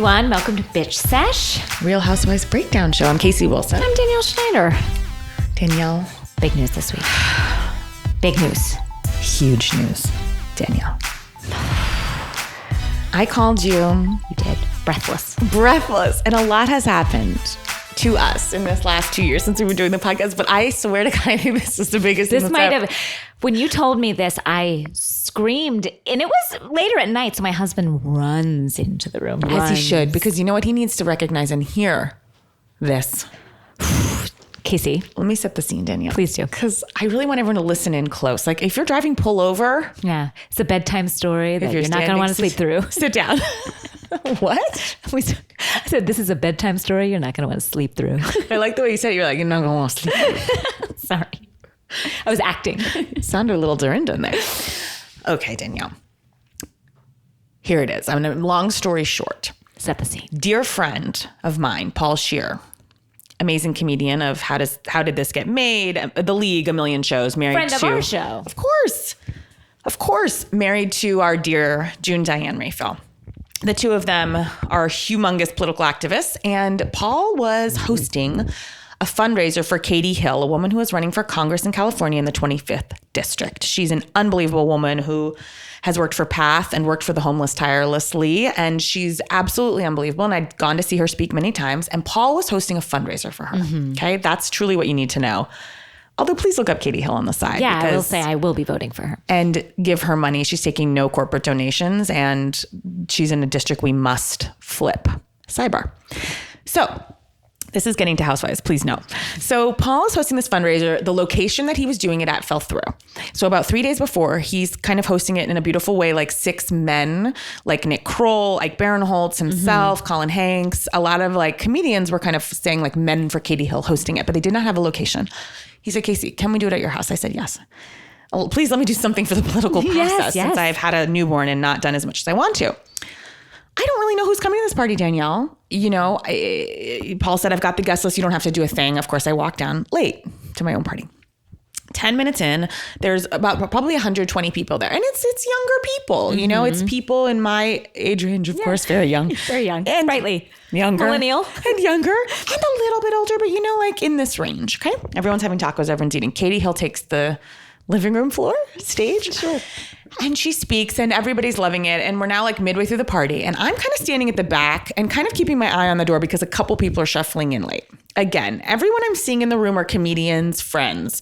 everyone. Welcome to Bitch Sesh. Real Housewives Breakdown Show. I'm Casey Wilson. I'm Danielle Schneider. Danielle. Big news this week. Big news. Huge news. Danielle. I called you. You did. Breathless. And a lot has happened to us in this last 2 years since we were doing the podcast. But I swear to God, I think this is the biggest thing. This might have. When you told me this, I screamed. And it was later at night. So my husband runs into the room. As he should. Because you know what? He needs to recognize and hear this. Casey. Let me set the scene, Danielle. Please do. Because I really want everyone to listen in close. Like if you're driving, pull over. Yeah. It's a bedtime story that you're not going to want to sleep through. Sit down. What? I said, this is a bedtime story you're not going to want to sleep through. I like the way you said it. You're like, you're not going to want to sleep through. Sorry. I was acting. Sounded a little Dorinda in there. Okay, Danielle. Here it is. Long story short. Set the scene. Dear friend of mine, Paul Scheer, amazing comedian of How Did This Get Made? The League, a million shows. Friend of our show. Of course. Married to our dear June Diane Raphael. The two of them are humongous political activists. And Paul was hosting a fundraiser for Katie Hill, a woman who is running for Congress in California in the 25th district. She's an unbelievable woman who has worked for PATH and worked for the homeless tirelessly. And she's absolutely unbelievable. And I'd gone to see her speak many times. And Paul was hosting a fundraiser for her. Mm-hmm. Okay. That's truly what you need to know. Although please look up Katie Hill on the side. Yeah, I will say I will be voting for her. And give her money. She's taking no corporate donations. And she's in a district we must flip. Sidebar. So this is getting to Housewives, please know. So Paul is hosting this fundraiser. The location that he was doing it at fell through. So about 3 days before, he's kind of hosting it in a beautiful way, like 6 men, like Nick Kroll, Ike Barinholtz himself, Colin Hanks. A lot of like comedians were kind of saying like men for Katie Hill hosting it, but they did not have a location. He said, Casey, can we do it at your house? I said, yes. Oh, please let me do something for the political process since I've had a newborn and not done as much as I want to. I don't really know who's coming to this party, Danielle. You know, Paul said, I've got the guest list. You don't have to do a thing. Of course, I walked down late to my own party. 10 minutes in, there's about probably 120 people there. And it's younger people, you know, it's people in my age range, of course, very young. Very young. And rightly. Younger. Millennial. And younger. And a little bit older, but you know, like in this range, okay? Everyone's having tacos, everyone's eating. Katie Hill takes the living room floor stage. Sure. And she speaks and everybody's loving it. And we're now like midway through the party. And I'm kind of standing at the back and kind of keeping my eye on the door because a couple people are shuffling in late. Again, everyone I'm seeing in the room are comedians, friends,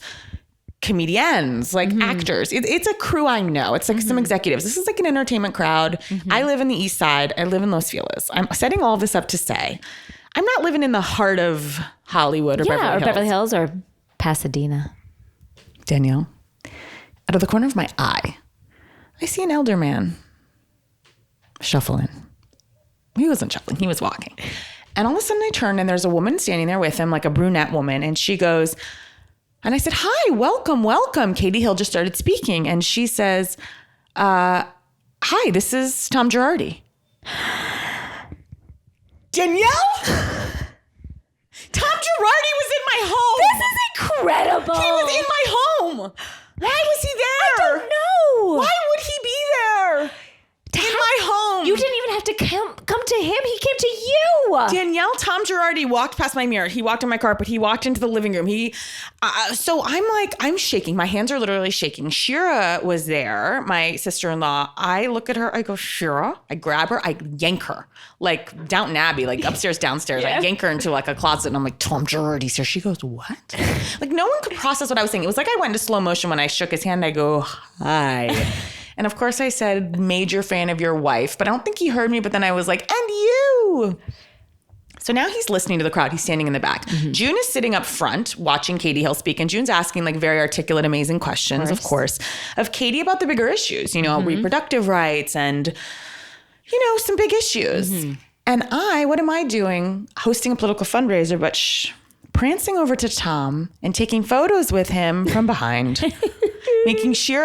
comedians, like actors. It's a crew I know. It's like some executives. This is like an entertainment crowd. I live in the East Side. I live in Los Feliz. I'm setting all of this up to say, I'm not living in the heart of Hollywood or Beverly Hills. Beverly Hills or Pasadena. Danielle, out of the corner of my eye, I see an elder man shuffling. He wasn't shuffling. He was walking. And all of a sudden I turn and there's a woman standing there with him, like a brunette woman. And she goes, and I said, hi, welcome. Katie Hill just started speaking. And she says, hi, this is Tom Girardi. Danielle? Tom Girardi was in my home. This is incredible. He was in my home. Why was he there? I don't know. Why would he be there? In my home. You didn't even have to come to him. He came to you. Danielle, Tom Girardi walked past my mirror. He walked on my carpet. He walked into the living room. So I'm shaking. My hands are literally shaking. Shira was there, my sister-in-law. I look at her. I go, Shira. I grab her. I yank her like Downton Abbey, like upstairs, downstairs. I yank her into like a closet and I'm like, Tom Girardi's here. She goes, what? Like no one could process what I was saying. It was like I went into slow motion when I shook his hand. I go, hi. And of course I said, major fan of your wife, but I don't think he heard me. But then I was like, and you. So now he's listening to the crowd. He's standing in the back. June is sitting up front watching Katie Hill speak. And June's asking like very articulate, amazing questions, of course, of Katie about the bigger issues, you know, reproductive rights and, you know, some big issues. And what am I doing? Hosting a political fundraiser, but prancing over to Tom and taking photos with him from behind. Making sure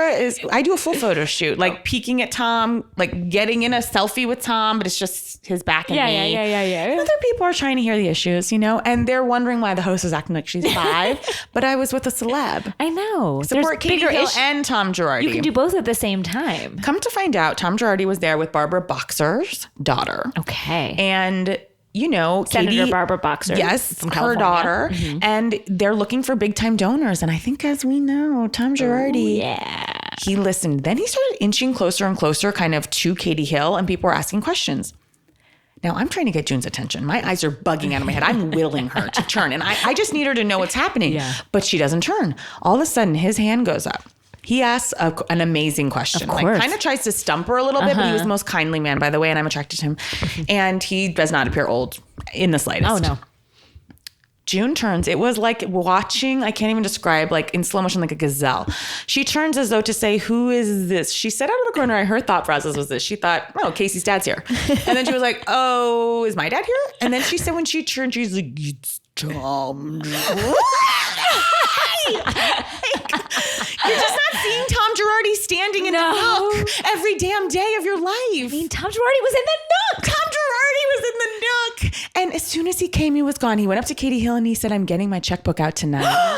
I do a full photo shoot, like peeking at Tom, like getting in a selfie with Tom, but it's just his back and me. Yeah. Other people are trying to hear the issues, and they're wondering why the host is acting like she's 5, but I was with a celeb. I know. Support Katie Hill and Tom Girardi. You can do both at the same time. Come to find out, Tom Girardi was there with Barbara Boxer's daughter. Okay. And Senator Katie, Barbara Boxer. Yes, from her California. daughter. Mm-hmm. And they're looking for big time donors. And I think, as we know, Tom Girardi, he listened. Then he started inching closer and closer kind of to Katie Hill, and people were asking questions. Now, I'm trying to get June's attention. My eyes are bugging out of my head. I'm willing her to turn. And I just need her to know what's happening. Yeah. But she doesn't turn. All of a sudden, his hand goes up. He asks an amazing question. Of course. Kind of tries to stump her a little bit, but he was the most kindly man, by the way, and I'm attracted to him. And he does not appear old in the slightest. Oh, no. June turns. It was like watching, I can't even describe, like in slow motion, like a gazelle. She turns as though to say, who is this? She said out of the corner, her thought process was this. She thought, oh, Casey's dad's here. And then she was like, oh, is my dad here? And then she said when she turned, she's like, it's Tom. You're just not seeing Tom Girardi standing in the nook every damn day of your life. I mean, Tom Girardi was in the nook. Tom Girardi was in the nook. And as soon as he came, he was gone. He went up to Katie Hill and he said, I'm getting my checkbook out tonight.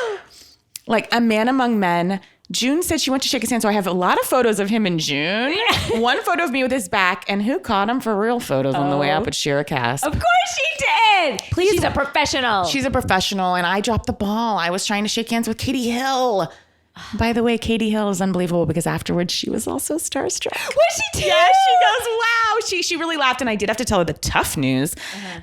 Like a man among men. June said she went to shake his hand. So I have a lot of photos of him in June. One photo of me with his back. And who caught him for real photos on the way up at Shira Cast? Of course she did. Please. She's a professional. She's a professional. And I dropped the ball. I was trying to shake hands with Katie Hill. By the way, Katie Hill is unbelievable because afterwards she was also starstruck. Was she too? Yeah, she goes, wow. She really laughed. And I did have to tell her the tough news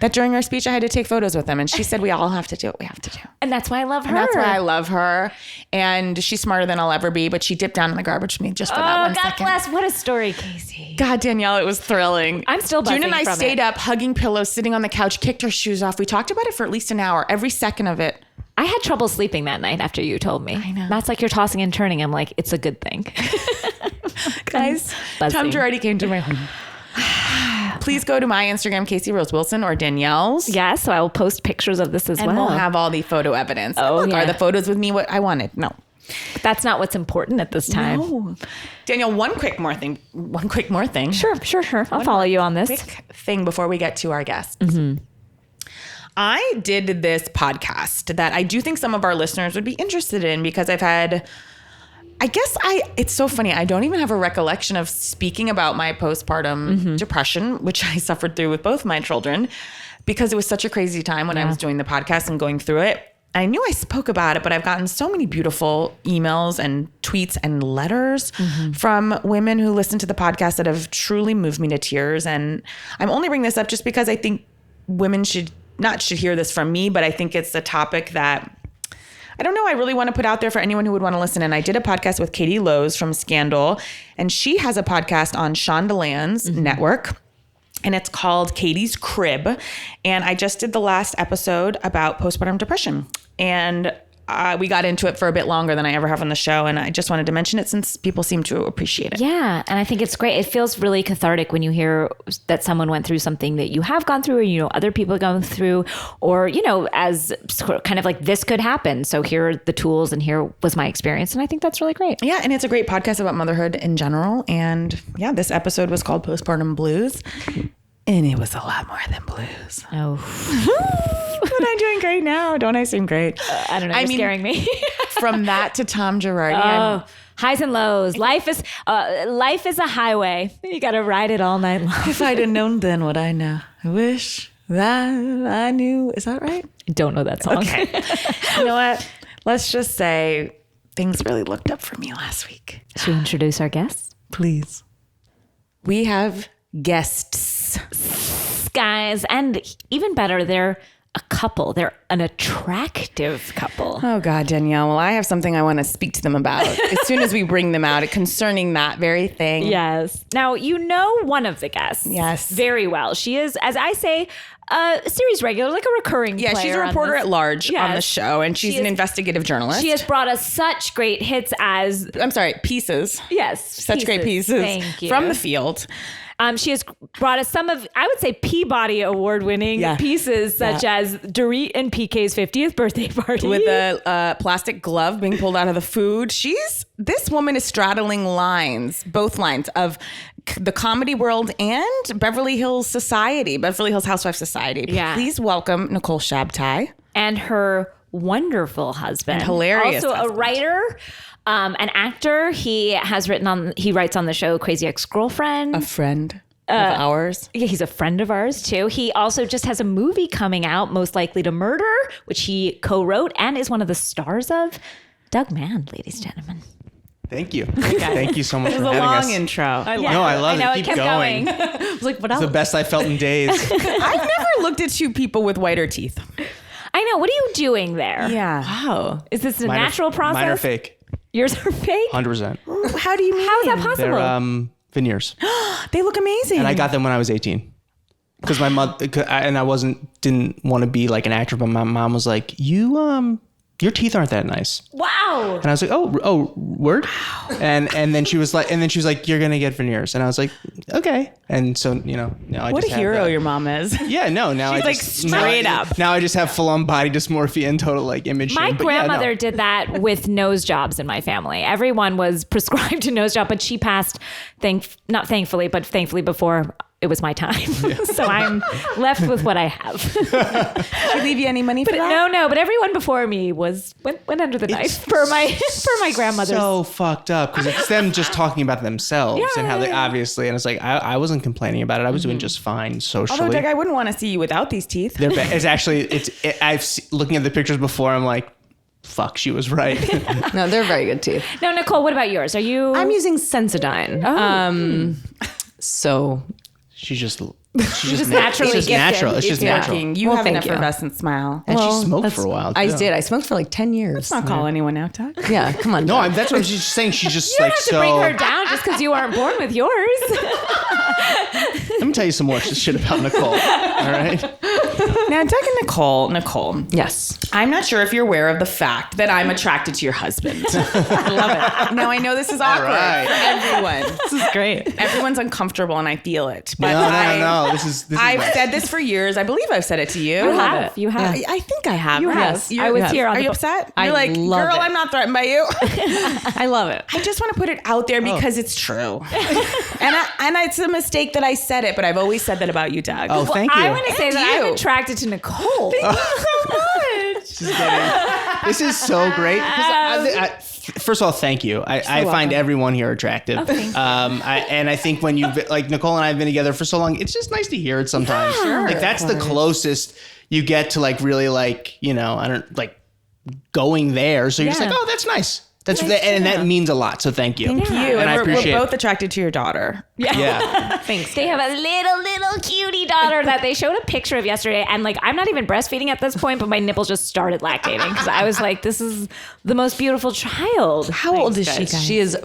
that during her speech I had to take photos with them. And she said, we all have to do what we have to do. And that's why I love her. And that's why I love her. And she's smarter than I'll ever be. But she dipped down in the garbage with me just for that 1 God second. bless. What a story, Casey. God, Danielle, it was thrilling. I'm still buzzing June and I from stayed it. up hugging pillows, sitting on the couch, kicked her shoes off. We talked about it for at least an hour, every second of it. I had trouble sleeping that night after you told me. I know. That's like you're tossing and turning. I'm like, it's a good thing. Guys, Tom Girardi came to my home. Please go to my Instagram, Casey Rose Wilson, or Danielle's. Yes, so I will post pictures of this as And well. we'll have all the photo evidence. Oh, Look, yeah. are the photos with me what I wanted? No. But that's not what's important at this time. No. Danielle, one quick more thing. Sure. I'll follow you on this. Quick thing before we get to our guests. Mm-hmm. I did this podcast that I do think some of our listeners would be interested in because I've had, it's so funny. I don't even have a recollection of speaking about my postpartum depression, which I suffered through with both my children because it was such a crazy time when I was doing the podcast and going through it. I knew I spoke about it, but I've gotten so many beautiful emails and tweets and letters from women who listen to the podcast that have truly moved me to tears. And I'm only bringing this up just because I think women should hear this from me, but I think it's a topic that I don't know. I really want to put out there for anyone who would want to listen. And I did a podcast with Katie Lowe's from Scandal, and she has a podcast on Shondaland's network. And it's called Katie's Crib. And I just did the last episode about postpartum depression. And we got into it for a bit longer than I ever have on the show. And I just wanted to mention it since people seem to appreciate it. Yeah. And I think it's great. It feels really cathartic when you hear that someone went through something that you have gone through, or, other people are going through, or, as kind of like this could happen. So here are the tools and here was my experience. And I think that's really great. Yeah. And it's a great podcast about motherhood in general. And yeah, this episode was called Postpartum Blues. And it was a lot more than blues. Oh. But I'm doing great now. Don't I seem great? I don't know. You're scaring me. From that to Tom Girardi. Highs and lows. Life is a highway. You got to ride it all night long. If I'd have known then what I know, I wish that I knew. Is that right? I don't know that song. Okay. You know what? Let's just say things really looked up for me last week. Should we introduce our guests? Please. We have guests. Guys, and even better, they're a couple. They're an attractive couple. Oh, God, Danielle. Well, I have something I want to speak to them about as soon as we bring them out concerning that very thing. Yes. Now, one of the guests. Yes. Very well. She is, as I say, a series regular, like a recurring player. Yeah, she's a reporter at large on the show, and she's an investigative journalist. She has brought us such great hits as... I'm sorry, pieces. Yes. Such great pieces. Thank you. From the field. She has brought us some of, I would say, Peabody award-winning pieces, such as Dorit and PK's 50th birthday party. With a plastic glove being pulled out of the food. This woman is straddling both lines of the comedy world and Beverly Hills Housewives Society. Yeah. Please welcome Nicole Shabtai. And her wonderful husband. And hilarious Also husband. a writer, an actor. He writes on the show Crazy Ex-Girlfriend. A friend of ours. Yeah, he's a friend of ours too. He also just has a movie coming out, Most Likely to Murder, which he co-wrote and is one of the stars of. Doug Mann, ladies and gentlemen. Thank you. Thank you so much for having Long us. intro. I love it. Keep kept going. I was like, what else? It's the best I felt in days. I've never looked at two people with whiter teeth. I know. What are you doing there? Yeah. Wow. Is this a natural process? Mine are fake. Yours are fake? 100%. How do you mean? How is that possible? They're veneers. They look amazing. And I got them when I was 18. Because my mother, and I didn't want to be like an actor, but my mom was like, your teeth aren't that nice. Wow. And I was like, oh, word? Wow. And then she was like, you're going to get veneers. And I was like, okay. And so, now I What just a hero have your mom is. Yeah, no, now She's I like just straight up. Now I just have full on body dysmorphia and total like image My shame. But grandmother did that with nose jobs in my family. Everyone was prescribed a nose job, but she passed, not thankfully, but thankfully before it was my time. Yeah. So I'm left with what I have. Did she leave you any money for that? No, but everyone before me went under the knife for my grandmother's. So fucked up because it's them just talking about themselves and how they obviously, and it's like I wasn't complaining about it. I was doing just fine socially. Although, Doug, I wouldn't want to see you without these teeth. It's actually looking at the pictures before. I'm like, fuck, she was right. No, they're very good teeth. No, Nicole, what about yours? I'm using Sensodyne. So She's just naturally It's just gifted. natural. It's just natural. You have an thank you. effervescent smile. And she smoked for a while. I too. did. I smoked for like 10 years. Let's not call anyone out, Doug. Yeah, come on. No, that's what I'm just saying. She's just You don't like have to so. bring her down just because you aren't born with yours. Let me tell you some more shit about Nicole. All right. Now, Doug and Nicole. Yes. I'm not sure if you're aware of the fact that I'm attracted to your husband. I love it. Now, I know this is awkward right. for everyone. This is great. Everyone's uncomfortable, and I feel it. But No. This is. I've nice. said this for years. I believe I've said it to you. You have. I think I have. You right? have. I was here on Are the you bo- upset? I You're like, love girl, it. I'm not threatened by you. I love it. I just want to put it out there because it's true. and it's a mistake that I said it, but I've always said that about you, Doug. Oh, thank you. I want to say And that you. I'm attracted to Nicole. This is so great. 'Cause first of all, thank you. I find everyone here attractive. And I think when like Nicole and I have been together for so long, it's just nice to hear it sometimes. Like that's the closest you get to like really like, I don't like going there. So you're just like, oh, that's nice. That means a lot. So thank you. Thank you. And I appreciate we're both attracted to your daughter. Yeah. Thanks. They have a little cutie daughter that they showed a picture of yesterday. And like, I'm not even breastfeeding at this point, but my nipples just started lactating because I was like, this is the most beautiful child. How old is she? guys. She is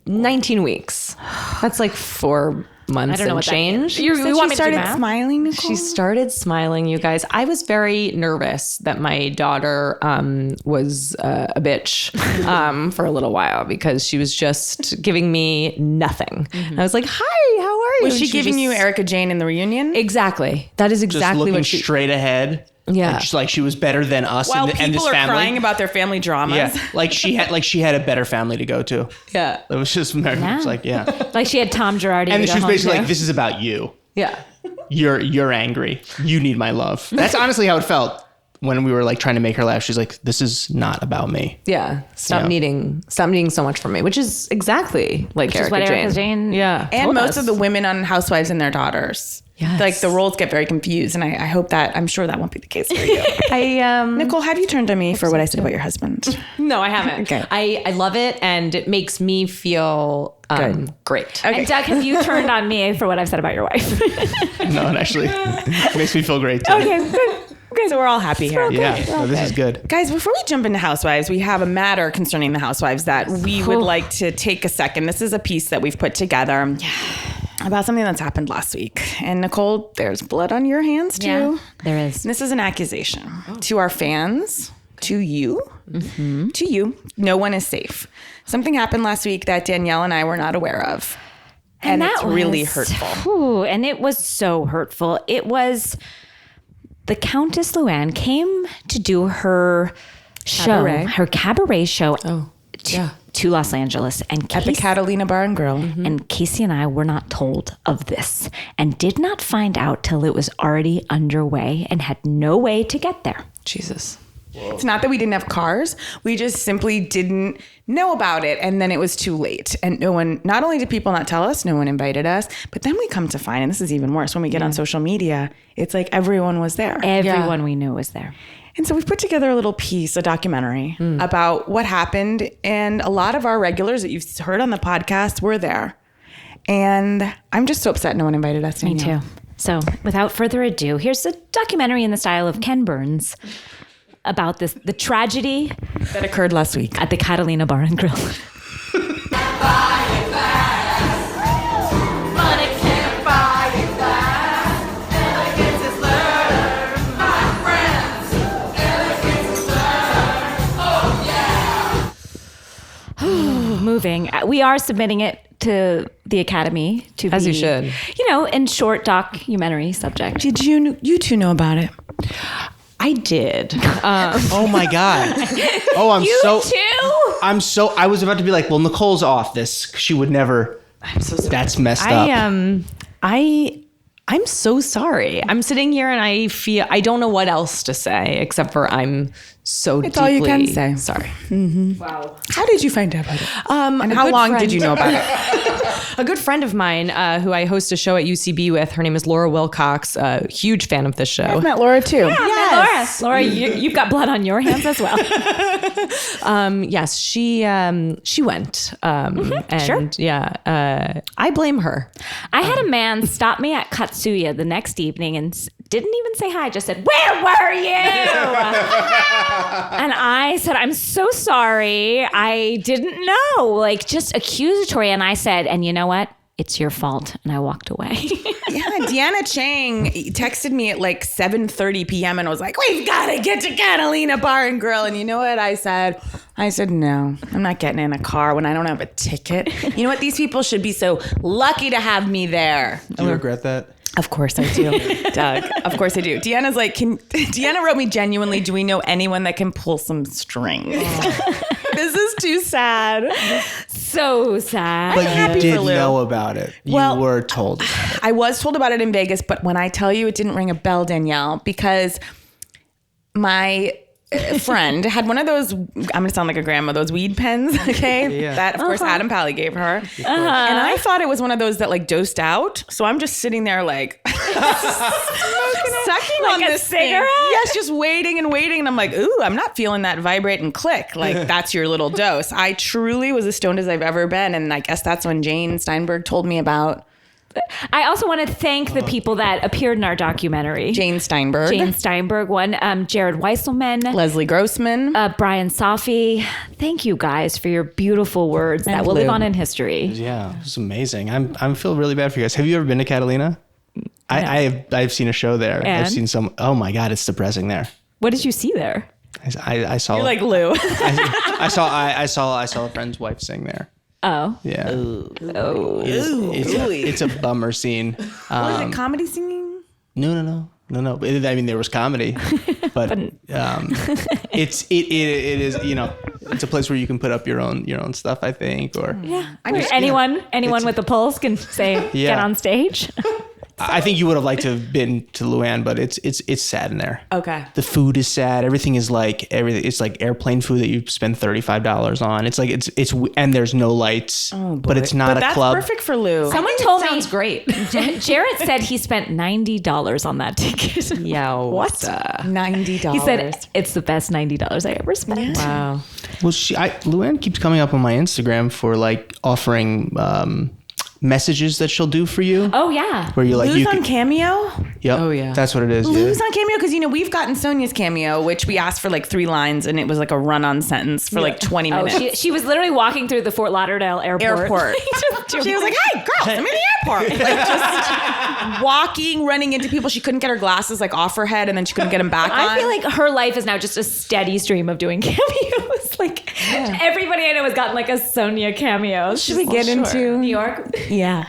19 weeks. That's like 4 months I don't know and what that change. means. You want me to do started math? smiling, Nicole? She started smiling, you guys. I was very nervous that my daughter was a bitch for a little while because she was just giving me nothing. And I was like, "Hi, how are you?" Was she And giving just- you Erica Jane in the reunion? Exactly. That is Just exactly looking what she. straight ahead. Yeah. And just like she was better than us While and this people are family. crying about their family dramas. Yeah. Like she had a better family to go to. Yeah. It was just it's like, yeah. Like she had Tom Girardi. And to she go was home basically to. like, this is about you. Yeah. You're angry. You need my love. That's honestly how it felt when we were like trying to make her laugh. She's like, this is not about me. Yeah. Stop Yeah. needing so much from me, which is exactly like is what Erica Jane- Yeah. And told most us. of the women on Housewives and their daughters. Yes. Like the roles get very confused. And I hope I'm sure that won't be the case for you. Nicole, have you turned to me for what I said about your husband? No, I haven't. Okay. I love it, and it makes me feel great. And Doug, have you turned on me for what I've said about your wife? No, it actually makes me feel great too. Okay, good. Okay, so we're all happy here. Yeah, no, this is good. Guys, before we jump into Housewives, we have a matter concerning the Housewives that we would like to take a second. This is a piece that we've put together about something that's happened last week. And Nicole, there's blood on your hands too. Yeah, there is. And this is an accusation to our fans, to you, to you. No one is safe. Something happened last week that Danielle and I were not aware of. And it's really hurtful. Ooh, and it was so hurtful. It was the Countess Luann came to do her cabaret show to Los Angeles. And At the Catalina Bar and Grill. And Casey and I were not told of this and did not find out till it was already underway and had no way to get there. Jesus. Whoa. It's not that we didn't have cars. We just simply didn't know about it. And then it was too late. And not only did people not tell us, no one invited us, but then we come to find, and this is even worse, when we get on social media, it's like everyone was there. Everyone we knew was there. And so we put together a little piece, a documentary about what happened. And a lot of our regulars that you've heard on the podcast were there. And I'm just so upset no one invited us. Me too. So without further ado, here's a documentary in the style of Ken Burns about the tragedy that occurred last week at the Catalina Bar and Grill. Moving. We are submitting it to the Academy to as be, you should, in short documentary subject. Did you two know about it? I did. Oh my God. Oh, I'm so I was about to be like, well, Nicole's off this. She would never. I'm so sorry. That's messed up. I'm so sorry. I'm sitting here and I don't know what else to say except for I'm so it's deeply all you can say. Sorry. Mm-hmm. Wow. How did you find out about it? And how long did you know about it? A good friend of mine who I host a show at UCB with, her name is Laura Wilcox, a huge fan of this show. I've met Laura too. Yeah, yes. Laura, you've got blood on your hands as well. Yes, she went. And sure. Yeah, I blame her. I had a man stop me at Katsuya the next evening and didn't even say hi, just said, "Where were you?" And I said, "I'm so sorry. I didn't know." Just accusatory. And I said, "And you know what? It's your fault." And I walked away. Yeah, Deanna Chang texted me at 7:30 p.m. and was like, "We've got to get to Catalina Bar and Grill." And you know what I said? I said, "No, I'm not getting in a car when I don't have a ticket." You know what? These people should be so lucky to have me there. Do you regret that? Of course I do, Doug. Of course I do. Deanna's like, Deanna wrote me genuinely, "Do we know anyone that can pull some strings?" This is too sad. So sad. But you did know about it. You were told about it. I was told about it in Vegas, but when I tell you, it didn't ring a bell, Danielle, because my friend had one of those, I'm going to sound like a grandma, those weed pens, okay? Yeah. That, of course, Adam Pally gave her. And I thought it was one of those that dosed out. So I'm just sitting there sucking on this cigarette? Thing. Yes, just waiting. And I'm like, ooh, I'm not feeling that vibrate and click. That's your little dose. I truly was as stoned as I've ever been. And I guess that's when Jane Steinberg told me about. I also want to thank the people that appeared in our documentary. Jane Steinberg won. Jared Weisselman. Leslie Grossman. Brian Safi. Thank you guys for your beautiful words that will live on in history. Yeah, it was amazing. I feel really bad for you guys. Have you ever been to Catalina? I've seen a show there. And? I've seen some. Oh my God, it's depressing there. What did you see there? I saw. You're like Lou. I saw a friend's wife sing there. Oh. Yeah. It's a bummer scene. Was it comedy singing? No. I mean, there was comedy, but it is, it's a place where you can put up your own stuff, I think, or anyone with a pulse can say, get on stage. I think you would have liked to have been to Luann, but it's sad in there. Okay. The food is sad. Everything is everything. It's like airplane food that you spend $35 on. It's like it's and there's no lights. Oh, boy. But it's not a club. That's perfect for Lou. Someone told me sounds great. Jared said he spent $90 on that ticket. Yeah. What? $90. He said it's the best $90 I ever spent. Yeah. Wow. Well, Luann keeps coming up on my Instagram for offering messages that she'll do for you. Oh yeah. Where you Lou's on Cameo? Yep. Oh yeah. That's what it is. Lou's on Cameo because we've gotten Sonia's Cameo, which we asked for 3 lines, and it was a run-on sentence for 20 minutes. She was literally walking through the Fort Lauderdale airport. She was like, "Hey, girls, I'm in the airport." Just walking, running into people. She couldn't get her glasses off her head, and then she couldn't get them back on. I feel like her life is now just a steady stream of doing cameos. Everybody I know has gotten a Sonia cameo. Should we get into New York? Yeah.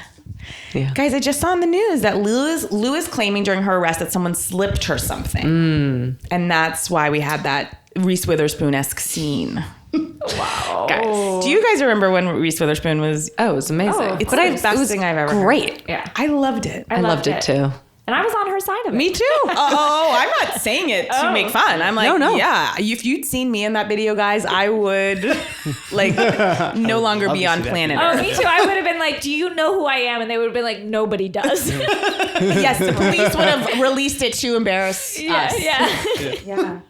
Yeah. Guys, I just saw in the news that Lou is claiming during her arrest that someone slipped her something. And that's why we had that Reese Witherspoon-esque scene. Wow. Guys, do you guys remember when Reese Witherspoon was... Oh, it was amazing. It's the best thing I've ever heard. Great. Yeah. I loved it. I loved it too. And I was on her side of it. Me too. I'm not saying it to make fun. I'm like, No. yeah, if you'd seen me in that video, guys, I would no longer be on planet Oh, Earth. me too. I would have been like, do you know who I am? And they would have been like, nobody does. Yes, the police would have released it to embarrass us. Yeah.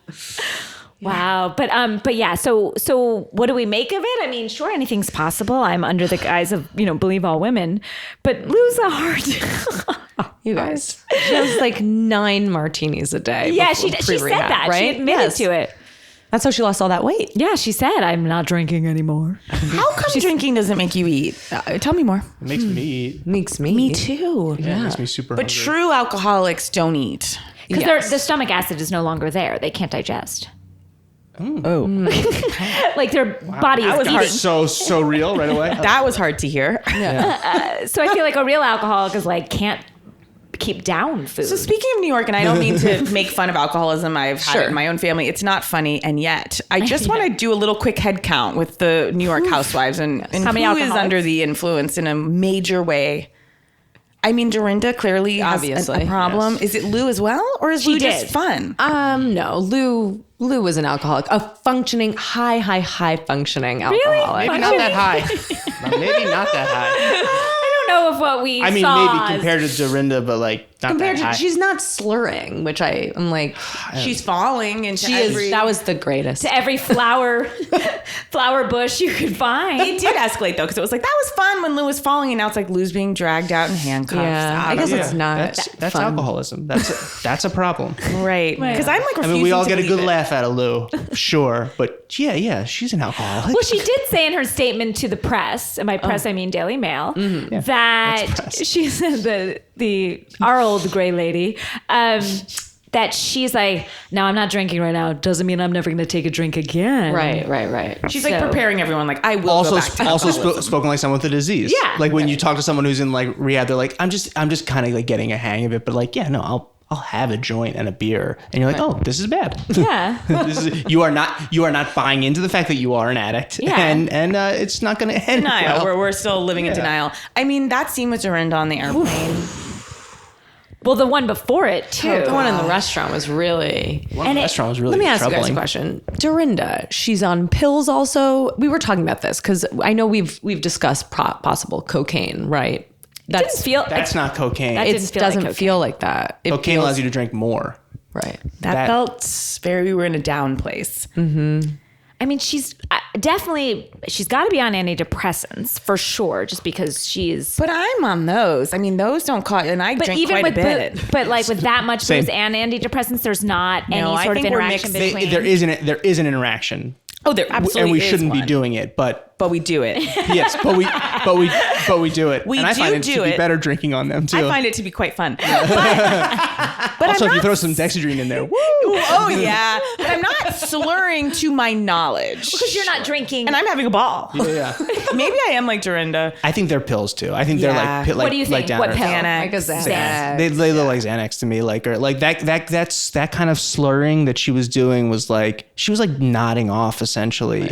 Wow. But yeah, so what do we make of it? I mean, sure, anything's possible. I'm under the guise of, believe all women, but lose a heart. You guys. She has like 9 martinis a day. Yeah, she said that. Right? She admitted to it. That's how she lost all that weight. Yeah, she said, I'm not drinking anymore. How come drinking doesn't make you eat? Tell me more. It makes me eat. Makes me. Me too. Yeah. It makes me super But hungry. true alcoholics don't eat. Because the stomach acid is no longer there. They can't digest. Oh. Like their body is That eating. was so real right away. That was hard to hear. So I feel like a real alcoholic is like, can't keep down food. So speaking of New York, and I don't mean to make fun of alcoholism, I've had it in my own family. It's not funny, and yet I just want to do a little quick head count with the New York Housewives and How many who is alcoholics? under the influence in a major way. I mean, Dorinda clearly has Obviously, a problem. yes. Is it Lou as well, or is Lou just fun? No, Lou was an alcoholic, a functioning, high functioning alcoholic. Maybe not that high. Maybe not that high. I don't know if what we I mean, saw maybe compared to Dorinda, but like not Compared that to, high. she's not slurring, which I'm like, She's falling into she every... is. That was the greatest. to every flower bush you could find. It did escalate, though, because it was like, that was fun when Lou was falling, and now it's like Lou's being dragged out in handcuffs. Yeah, I guess it's not. That's fun. alcoholism. That's a problem. Right. Because I'm like I refusing mean, we all to get a believe good it. laugh out of Lou, sure, but yeah, she's an alcoholic. Well, she did say in her statement to the press, and by press I mean Daily Mail, that that's press. she said our old gray lady, that she's like, no, I'm not drinking right now. Doesn't mean I'm never going to take a drink again. Right. She's like preparing everyone, like, I will also go back to alcoholism. spoken like someone with a disease. Yeah. Like when you talk to someone who's in like rehab, they're like, I'm just kind of like getting a hang of it, but like, yeah, no, I'll have a joint and a beer, and you're like, oh, this is bad. Yeah. You are not buying into the fact that you are an addict, Yeah. and it's not going to end Denial. well. We're still living in denial. I mean, that scene with Dorinda on the airplane. Well, the one before it too. The one in the restaurant was really. One in the restaurant was really Let me ask troubling. you guys a question. Dorinda, she's on pills also. We were talking about this because I know we've discussed possible cocaine, right? That's That's not cocaine. That It didn't feel doesn't like feel like that. It Cocaine feels, allows you to drink more. right. That felt we were in a down place. I mean, she's got to be on antidepressants for sure, just because she's. But I'm on those. I mean, those don't cause, and I drink quite a bit. But like with that much Same. booze and antidepressants, there's not any I sort of think we're interaction mixed. between. There is an interaction. Oh, there absolutely and we is shouldn't be one. doing it, but we do it. yes, but we do it. We and I do find it do to be it. better drinking on them too. I find it to be quite fun. But also, I'm if you not throw some dexedrine in there, woo! Oh yeah, but I'm not slurring to my knowledge because you're not drinking. and I'm having a ball. Yeah. Maybe I am like Dorinda. I think they're pills too. I think they're Yeah. like What do you think? Like down What earth. pill? Xanax. Like a Xanax. Xanax. They look like Xanax to me, like that's that kind of slurring that she was doing was like she was like nodding off essentially. Right.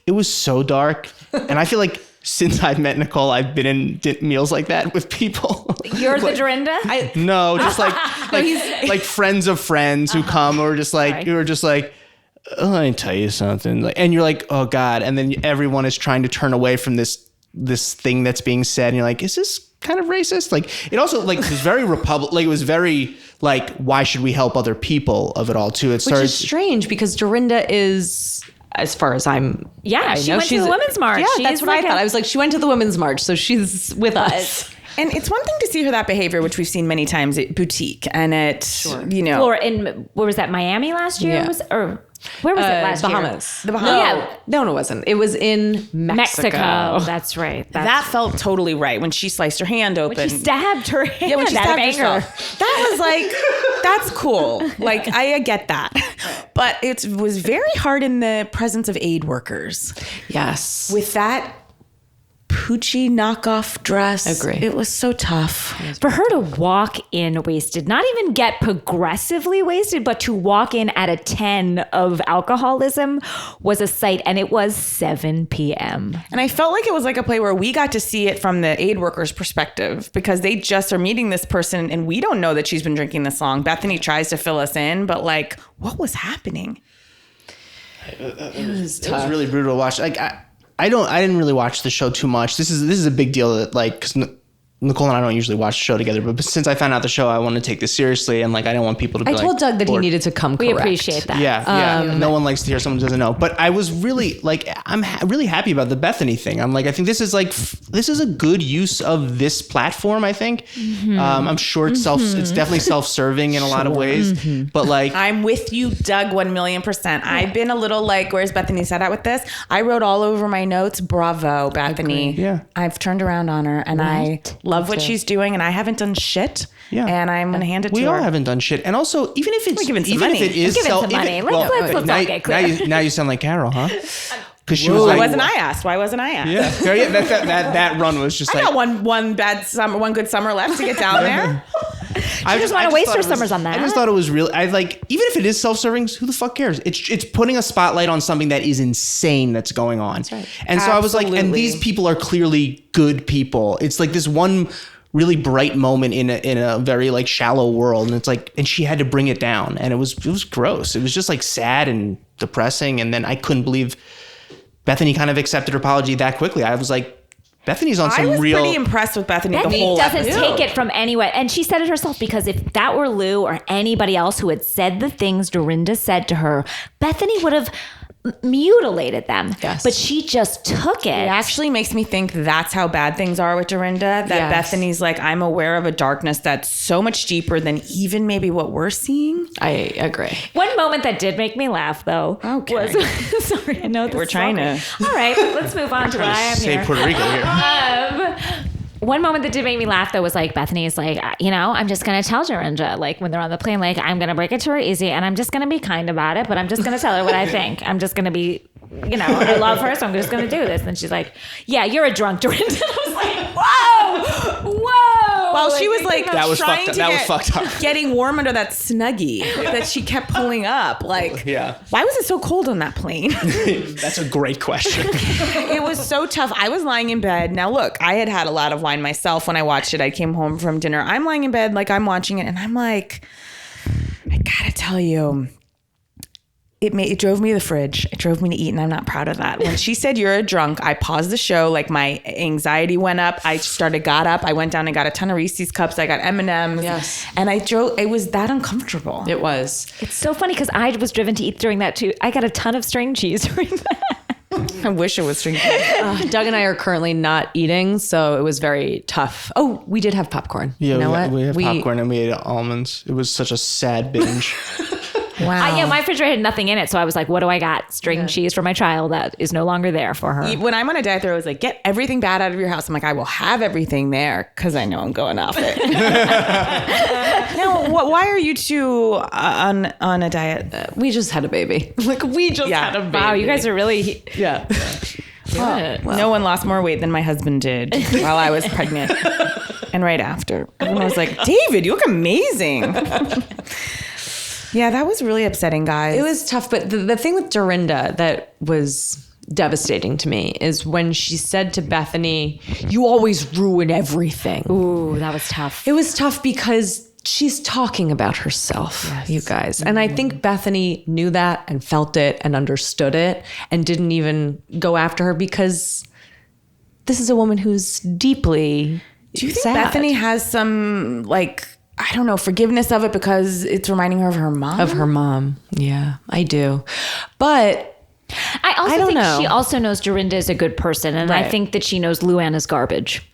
It was so dark, and I feel like since I've met Nicole, I've been in meals like that with people. You're the Dorinda. No, just like friends of friends who come or just like who are just like, oh, let me tell you something. Like, and you're like, oh God, and then everyone is trying to turn away from this thing that's being said, and you're like, is this kind of racist? Like, it also like was very like it was very like, why should we help other people of it all too? It started Which is strange because Dorinda is, as far as I she know, went to she's the Women's March. Yeah, She's that's what like I thought. I was like, she went to the Women's March, so she's with us. And it's one thing to see her that behavior, which we've seen many times at Boutique and at, you know. Or in, where was that, Miami last year? Yeah. Or where was it last Bahamas. year? The Bahamas. No, No, it wasn't. It was in Mexico. That's right. That felt totally right when she sliced her hand open. When she stabbed her hand. Yeah, when she out of stabbed anger. herself. That was like, that's cool. Like, I get that. But it was very hard in the presence of aid workers. Yes. With that Poochie knockoff dress. Agree. It was so tough. For her to walk in wasted, not even get progressively wasted, but to walk in at a 10 of alcoholism was a sight, and it was 7 p.m. And I felt like it was like a play where we got to see it from the aid workers' perspective because they just are meeting this person and we don't know that she's been drinking this long. Bethany tries to fill us in, but like, what was happening? It was really brutal to watch. Like I didn't really watch the show too much. This is a big deal that like, because Nicole and I don't usually watch the show together, but since I found out the show, I want to take this seriously, and like I don't want people to be I told Doug that he needed to come correct. We appreciate that. Yeah. No one likes to hear someone who doesn't know. But I was really like, I'm really happy about the Bethany thing. I'm like, I think this is a good use of this platform. I think. I'm sure it's definitely self-serving in a lot of ways. But like, I'm with you, Doug, 1,000,000%. Yeah. I've been a little like, where's Bethany set out with this? I wrote all over my notes, bravo, Bethany. Yeah. I've turned around on her, and I love what she's doing, and I haven't done shit. Yeah. And I'm gonna hand it to her. We all haven't done shit. And also, even if it's giving some even money. if it is Let's all get clear. now you sound like Carol, huh? Because she was Why like, wasn't I asked? Why wasn't I asked? Yeah. That run was just I like got one good summer left to get down there. I just want to waste her summers on that. I just thought it was really. I like, even if it is self-serving, who the fuck cares? It's putting a spotlight on something that is insane that's going on. That's right. And so I was like, and these people are clearly good people. It's like this one really bright moment in a very like shallow world, and it's like, and she had to bring it down, and it was gross. It was just like sad and depressing, and then I couldn't believe Bethany kind of accepted her apology that quickly. I was like, Bethany's on some real. I was pretty impressed with Bethany. Bethany the whole doesn't episode. take it from anyone. And she said it herself, because if that were Lou or anybody else who had said the things Dorinda said to her, Bethany would have mutilated them. Yes. But she just took it. It actually makes me think that's how bad things are with Dorinda. That Bethany's like, I'm aware of a darkness that's so much deeper than even maybe what we're seeing. I agree. One moment that did make me laugh, though, was sorry, I know this We're trying to. All right, let's move on to what I am Say here. Puerto Rico here. One moment that did make me laugh, though, was like Bethany's like, I'm just going to tell Dorinda, like when they're on the plane, like I'm going to break it to her easy, and I'm just going to be kind about it, but I'm just going to tell her what I think. I'm just going to be, I love her, so I'm just going to do this. And she's like, yeah, you're a drunk, Dorinda. I was like, whoa. Well, she was like, that was trying fucked up. to That was fucked up. getting warm under that Snuggie that she kept pulling up. Like, why was it so cold on that plane? That's a great question. It was so tough. I was lying in bed. Now, look, I had a lot of wine myself when I watched it. I came home from dinner. I'm lying in bed, like I'm watching it, and I'm like, I gotta tell you, it drove me to the fridge. It drove me to eat, and I'm not proud of that. When she said you're a drunk, I paused the show. Like my anxiety went up. I got up. I went down and got a ton of Reese's cups. I got M&Ms. Yes. And I drove. It was that uncomfortable. It was. It's so funny because I was driven to eat during that too. I got a ton of string cheese during that. I wish it was string cheese. Doug and I are currently not eating, so it was very tough. Oh, we did have popcorn. Yeah, you know what? we had popcorn and we ate almonds. It was such a sad binge. Wow. My refrigerator had nothing in it, so I was like, what do I got? String cheese for my child that is no longer there for her. When I'm on a diet, they're always like, get everything bad out of your house. I'm like, I will have everything there because I know I'm going off it. Now, why are you two on a diet? We just had a baby. Like, we just had a baby. Wow, you guys are really... Yeah. No one lost more weight than my husband did while I was pregnant and right after. Everyone was like, David, you look amazing. Yeah, that was really upsetting, guys. It was tough, but the thing with Dorinda that was devastating to me is when she said to Bethany, you always ruin everything. Ooh, that was tough. It was tough because she's talking about herself, you guys. And I think Bethany knew that and felt it and understood it and didn't even go after her because this is a woman who's deeply Do you think sad. Bethany has some, like... I don't know, forgiveness of it because it's reminding her of her mom? Of her mom. Yeah, I do. But I also don't think know. she also knows Dorinda is a good person, and I Right. think that she knows Luann is garbage.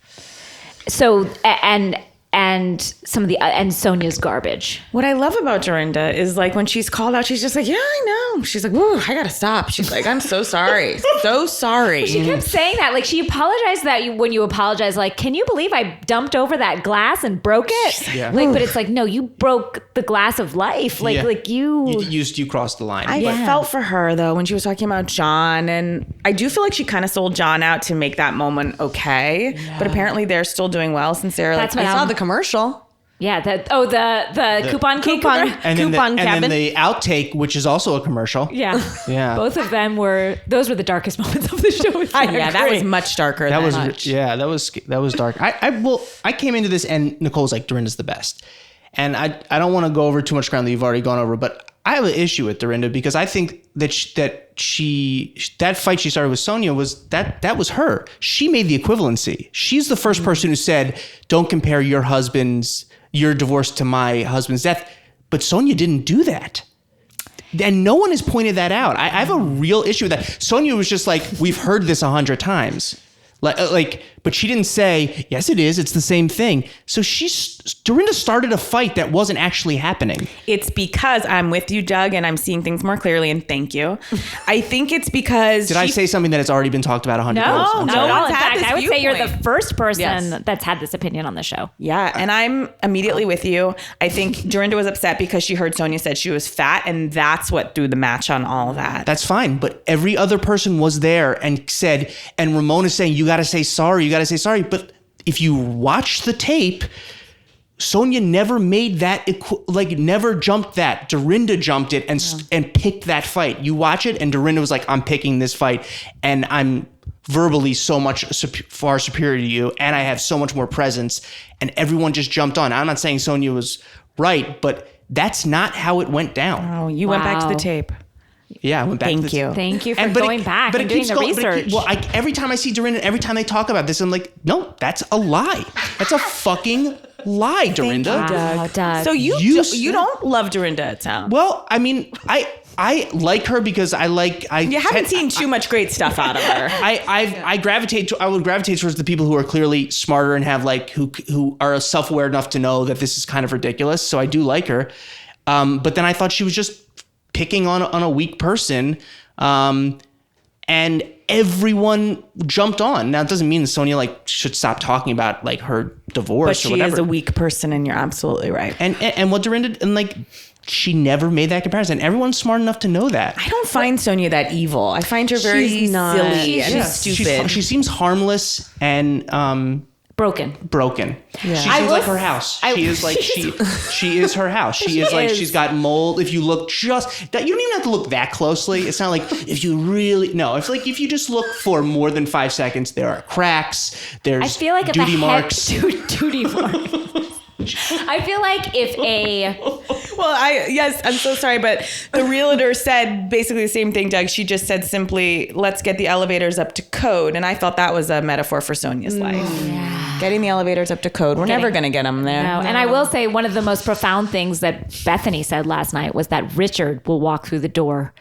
So, and and some of the and Sonia's garbage. What I love about Dorinda is like when she's called out, she's just like, yeah, I know. She's like, whoa, I gotta stop. She's like, I'm so sorry. So sorry. She kept saying that. Like she apologized when you apologize, like, can you believe I dumped over that glass and broke it? Yeah. Like, but it's like, no, you broke the glass of life. Like, Yeah. like you crossed the line. I felt for her though when she was talking about John, and I do feel like she kind of sold John out to make that moment okay. But apparently they're still doing well since they're That's like, what I saw the commercial. Yeah, the coupon cake Coupon. commercial. and then Coupon and cabin. then the outtake, which is also a commercial. Yeah. Yeah. Both of them those were the darkest moments of the show. yeah, that was much darker. That than was much. that was dark. I came into this and Nicole's like, Dorinda's the best, and I don't want to go over too much ground that you've already gone over, but I have an issue with Dorinda because I think that that fight she started with Sonia was that was her. She made the equivalency. She's the first person who said, "Don't compare your divorce to my husband's death," but Sonia didn't do that. And no one has pointed that out. I have a real issue with that. Sonia was just like, we've heard this 100 times. But she didn't say, yes, it is. It's the same thing. So Dorinda started a fight that wasn't actually happening. It's because I'm with you, Doug, and I'm seeing things more clearly, and thank you. I think it's because Did I say something that has already been talked about 100 times? No, I'm not sorry. at all. In one's had fact, this I would say you're the viewpoint. first person Yes. that's had this opinion on the show. Yeah, and I'm immediately with you. I think Dorinda was upset because she heard Sonia said she was fat, and that's what threw the match on all of that. That's fine. But every other person was there and said, and Ramona's saying, you got to say sorry. But if you watch the tape, Sonia never made that, never jumped that. Dorinda jumped it and picked that fight. You watch it and Dorinda was like, I'm picking this fight and I'm verbally so much far superior to you and I have so much more presence, and everyone just jumped on. I'm not saying Sonia was right, but that's not how it went down. Oh, you went back to the Wow. tape. Yeah, I went back. Thank you. Thank you for going back and doing the research. Every time I see Dorinda, every time they talk about this, I'm like, no, that's a lie. That's a fucking lie, Dorinda. Wow, Doug. So you said- don't love Dorinda, it sounds. Well, I mean, I like her because You haven't seen too much great stuff out of her. I would gravitate towards the people who are clearly smarter and have who are self-aware enough to know that this is kind of ridiculous. So I do like her. But then I thought she was just picking on a weak person, and everyone jumped on. Now it doesn't mean Sonia should stop talking about her divorce But or she whatever. is a weak person, and you're absolutely right. And what Dorinda she never made that comparison. Everyone's smart enough to know that. I don't find Sonia that evil. I find her very She's not. silly and Yeah. stupid. She seems harmless and broken. She seems like her house. She is her house. She is like, she's got mold. If you look you don't even have to look that closely. It's not like if you really, no, if you just look for more than 5 seconds, there are cracks. There's I feel like duty marks. Duty marks. I feel like if Yes, I'm so sorry, but the realtor said basically the same thing, Doug. She just said simply, let's get the elevators up to code. And I thought that was a metaphor for Sonia's life. Getting the elevators up to code. We're never going to get them there. No. And I will say one of the most profound things that Bethany said last night was that Richard will walk through the door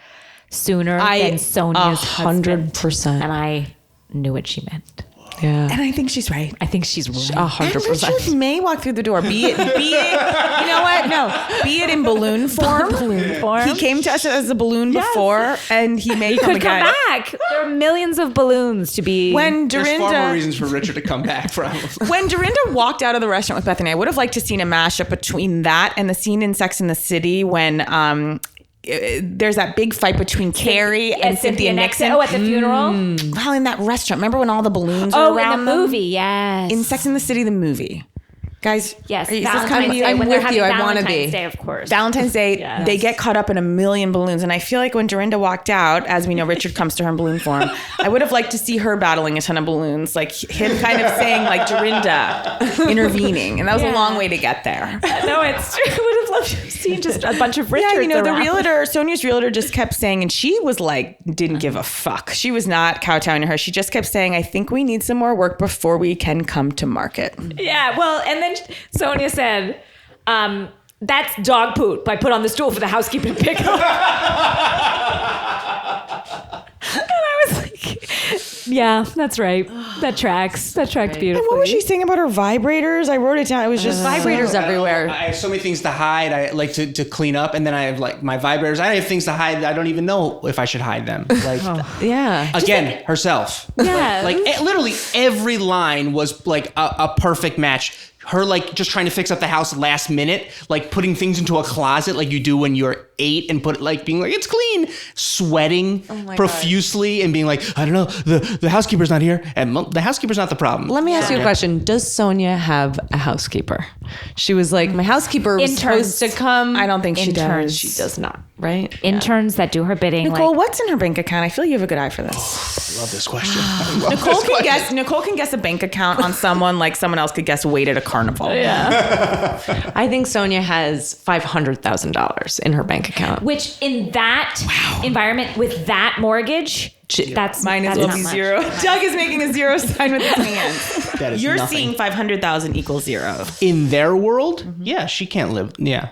sooner than Sonia's husband. 100%. And I knew what she meant. Yeah. And I think she's right. I think she's right. 100%. Richard may walk through the door. Be it, you know what? No, be it in balloon form. He came to us as a balloon before, and he may come Could come again. back. There are millions of balloons to be. When There's far more Dorinda, reasons for Richard to come back from. when Dorinda walked out of the restaurant with Bethany, I would have liked to seen a mashup between that and the scene in Sex and the City when there's that big fight between Carrie and Cynthia Nixon. Oh, at the funeral? Well, in that restaurant. Remember when all the balloons were Oh, around in the them? movie, yes. In Sex and the City, the movie. Guys, Yes, is this Valentine's coming to you? Day. I'm When they're with having you. I wanna Valentine's be. Day, of course. Valentine's Day, Yes. they get caught up in a million balloons. And I feel like when Dorinda walked out, as we know, Richard comes to her in balloon form. I would have liked to see her battling a ton of balloons, like him kind of saying, Dorinda intervening. And that was a long way to get there. No, it's true. I would have loved to have seen just a bunch of Richards Yeah, the around. realtor, Sonia's realtor just kept saying, and she was didn't give a fuck. She was not kowtowing to her. She just kept saying, I think we need some more work before we can come to market. Yeah, well, and then Sonia said, that's dog poop I put on the stool for the housekeeping pickup. And I was like, yeah, that's right. That tracks beautifully. And what was she saying about her vibrators? I wrote it down. It was just Vibrators everywhere. I have so many things to hide. I like to clean up, and then I have like my vibrators. I have things to hide that I don't even know if I should hide them. Like Yeah. again, herself. Yeah. Like literally every line was like a perfect match. Her like just trying to fix up the house last minute, like putting things into a closet like you do when you're 8 and being like, it's clean, sweating profusely and being like, I don't know, the housekeeper's not here. And the housekeeper's not the problem. Let me ask you a question. Does Sonia have a housekeeper? She was like, my housekeeper was supposed to come. I don't think she Interns. does. She does not, right? Interns that do her bidding. Nicole, like, what's in her bank account? I feel you have a good eye for this. I love this question. Nicole can guess a bank account on someone like someone else could guess weight at a carnival. I think Sonia has $500,000 in her bank account. which in that environment with that mortgage, that's Mine is that's will not be much. zero. Doug is making a zero sign with his hands. That is You're nothing. seeing 500,000 equals zero. In their world, yeah, she can't live. Yeah.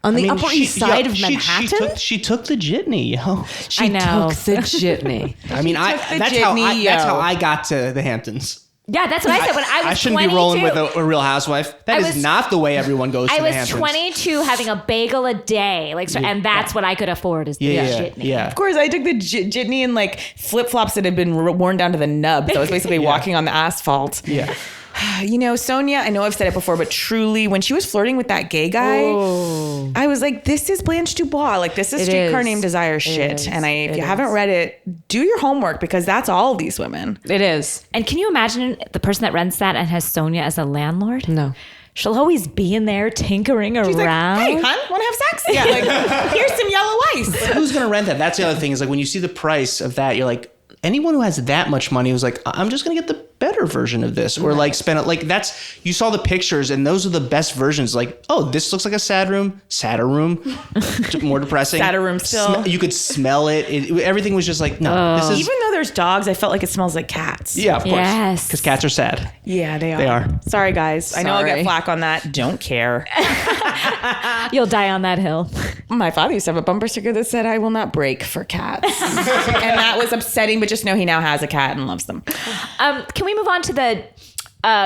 On the Upper East Side of Manhattan? She took the jitney, yo. She know. took the jitney. I mean, that's jitney, how yo. I got to the Hamptons. Yeah, that's what I said when I was I shouldn't 22. be rolling with a real housewife. That I is was- not the way everyone goes to I the was Hamptons. 22 having a bagel a day, like, so, and that's what I could afford is the jitney. Of course, I took the jitney and like flip flops that had been worn down to the nub. So I was basically walking on the asphalt. Yeah. You know, Sonia, I know I've said it before, but truly, when she was flirting with that gay guy, I was like, this is Blanche Dubois. Like, this is Streetcar Named Desire shit. is. And if you haven't read it, do your homework because that's all of these women. It is. And can you imagine the person that rents that and has Sonia as a landlord? No. She'll always be in there tinkering She's around. like, hey, hon, want to have sex? Yeah, like, here's some yellow ice. Who's going to rent that? That's the other thing is like when you see the price of that, you're like, anyone who has that much money was like, I'm just going to get the better version of this or like spend it. Like that's, you saw the pictures and those are the best versions. Like, oh, this looks like a sadder room, more depressing. Sadder room still. You could smell it. Everything was just like, no, this is. Even though there's dogs, I felt like it smells like cats. Yeah, of course. Yes. Because cats are sad. Yeah, they are. They are. Sorry, guys. I know I'll get Sorry. flack on that. Don't care. You'll die on that hill. My father used to have a bumper sticker that said, I will not break for cats. And that was upsetting, but just know he now has a cat and loves them. Can we move on to the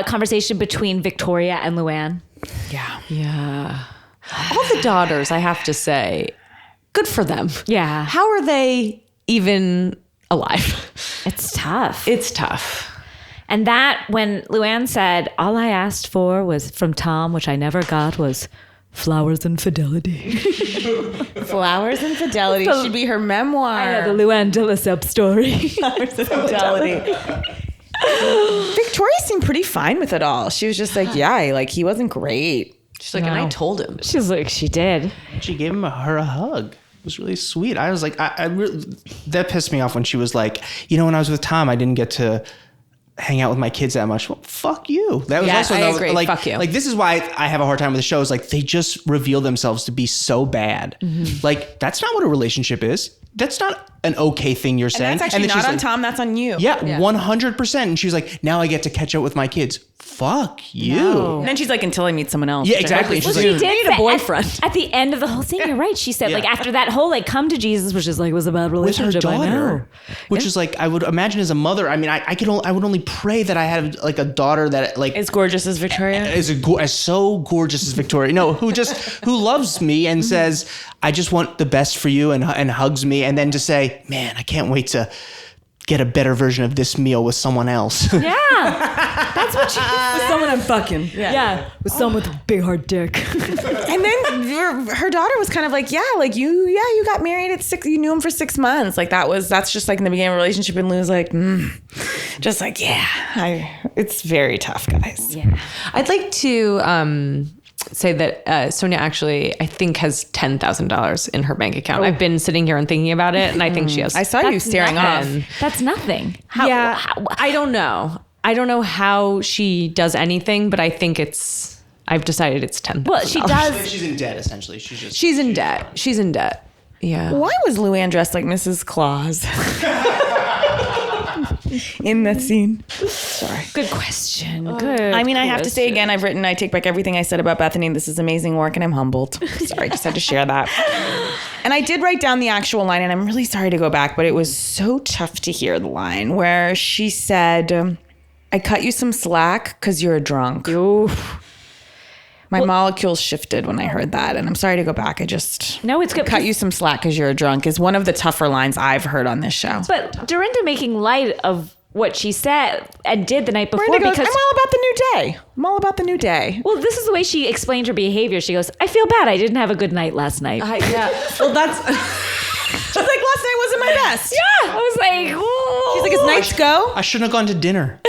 conversation between Victoria and Luann? Yeah. Yeah. All the daughters, I have to say, good for them. Yeah. How are they even alive? It's tough. It's tough. And that, when Luann said, all I asked for was from Tom, which I never got, was flowers and fidelity. Flowers and Fidelity should be her memoir. The Luann Dillasep story. Flowers and Fidelity. Victoria seemed pretty fine with it all. She was just like, yeah, like he wasn't great. She's like, and I told him. She's like, she did. She gave her a hug. It was really sweet. I was like, that pissed me off when she was like, when I was with Tom, I didn't get to hang out with my kids that much. Well, fuck you. That was Yeah, also I another, agree. like, Fuck you. like this is why I have a hard time with the show is like they just reveal themselves to be so bad. Like that's not what a relationship is. That's not an okay thing you're saying. And that's actually then not she's on like, Tom, that's on you. Yeah, 100%. And she's like, now I get to catch up with my kids. Fuck you. And then she's like, until I meet someone else. Yeah, exactly. Which I She's hope like, is She soon. did need a say boyfriend. At the end of the whole thing, you're right. She said, like, after that whole, like, come to Jesus, which is like, was a bad with her relationship. I know. daughter, which is like I would imagine as a mother. I mean, I would only pray that I had like a daughter that like As gorgeous as Victoria. is as so gorgeous as Victoria. No, who loves me and says, I just want the best for you and hugs me, and then to say, man, I can't wait to get a better version of this meal with someone else. Yeah. That's what she With someone I'm fucking. Yeah. With someone with a big hard dick. And then her daughter was kind of like, yeah, like you got married at 6, you knew him for 6 months. Like that's just like in the beginning of a relationship. And Lou's like, just like, yeah, it's very tough, guys. Yeah. I'd like to say that Sonia actually, I think, has $10,000 in her bank account. I've been sitting here and thinking about it, and I think she has. I saw you staring off. That's nothing. I don't know. I don't know how she does anything, but I think I've decided it's $10,000. Well, she does. She's in debt essentially. She's in debt. She's in debt. Yeah. Why was Luann dressed like Mrs. Claus? In that scene. Sorry. Good question. Good. I mean, I have to say again, I take back everything I said about Bethany. This is amazing work, and I'm humbled. Sorry, I just had to share that. And I did write down the actual line, and I'm really sorry to go back, but it was so tough to hear the line where she said, I cut you some slack because you're a drunk. Oof. My molecules shifted when I heard that, and I'm sorry to go back. No, it's good. Cut you some slack because you're a drunk is one of the tougher lines I've heard on this show. But Dorinda making light of what she said and did the night before Dorinda goes, because I'm all about the new day. I'm all about the new day. well, this is the way she explained her behavior. She goes, I feel bad. I didn't have a good night last night. Yeah. Well, that's. She's like, last night wasn't my best. Yeah. I was like, ooh. She's like, it's nice to go. I shouldn't have gone to dinner.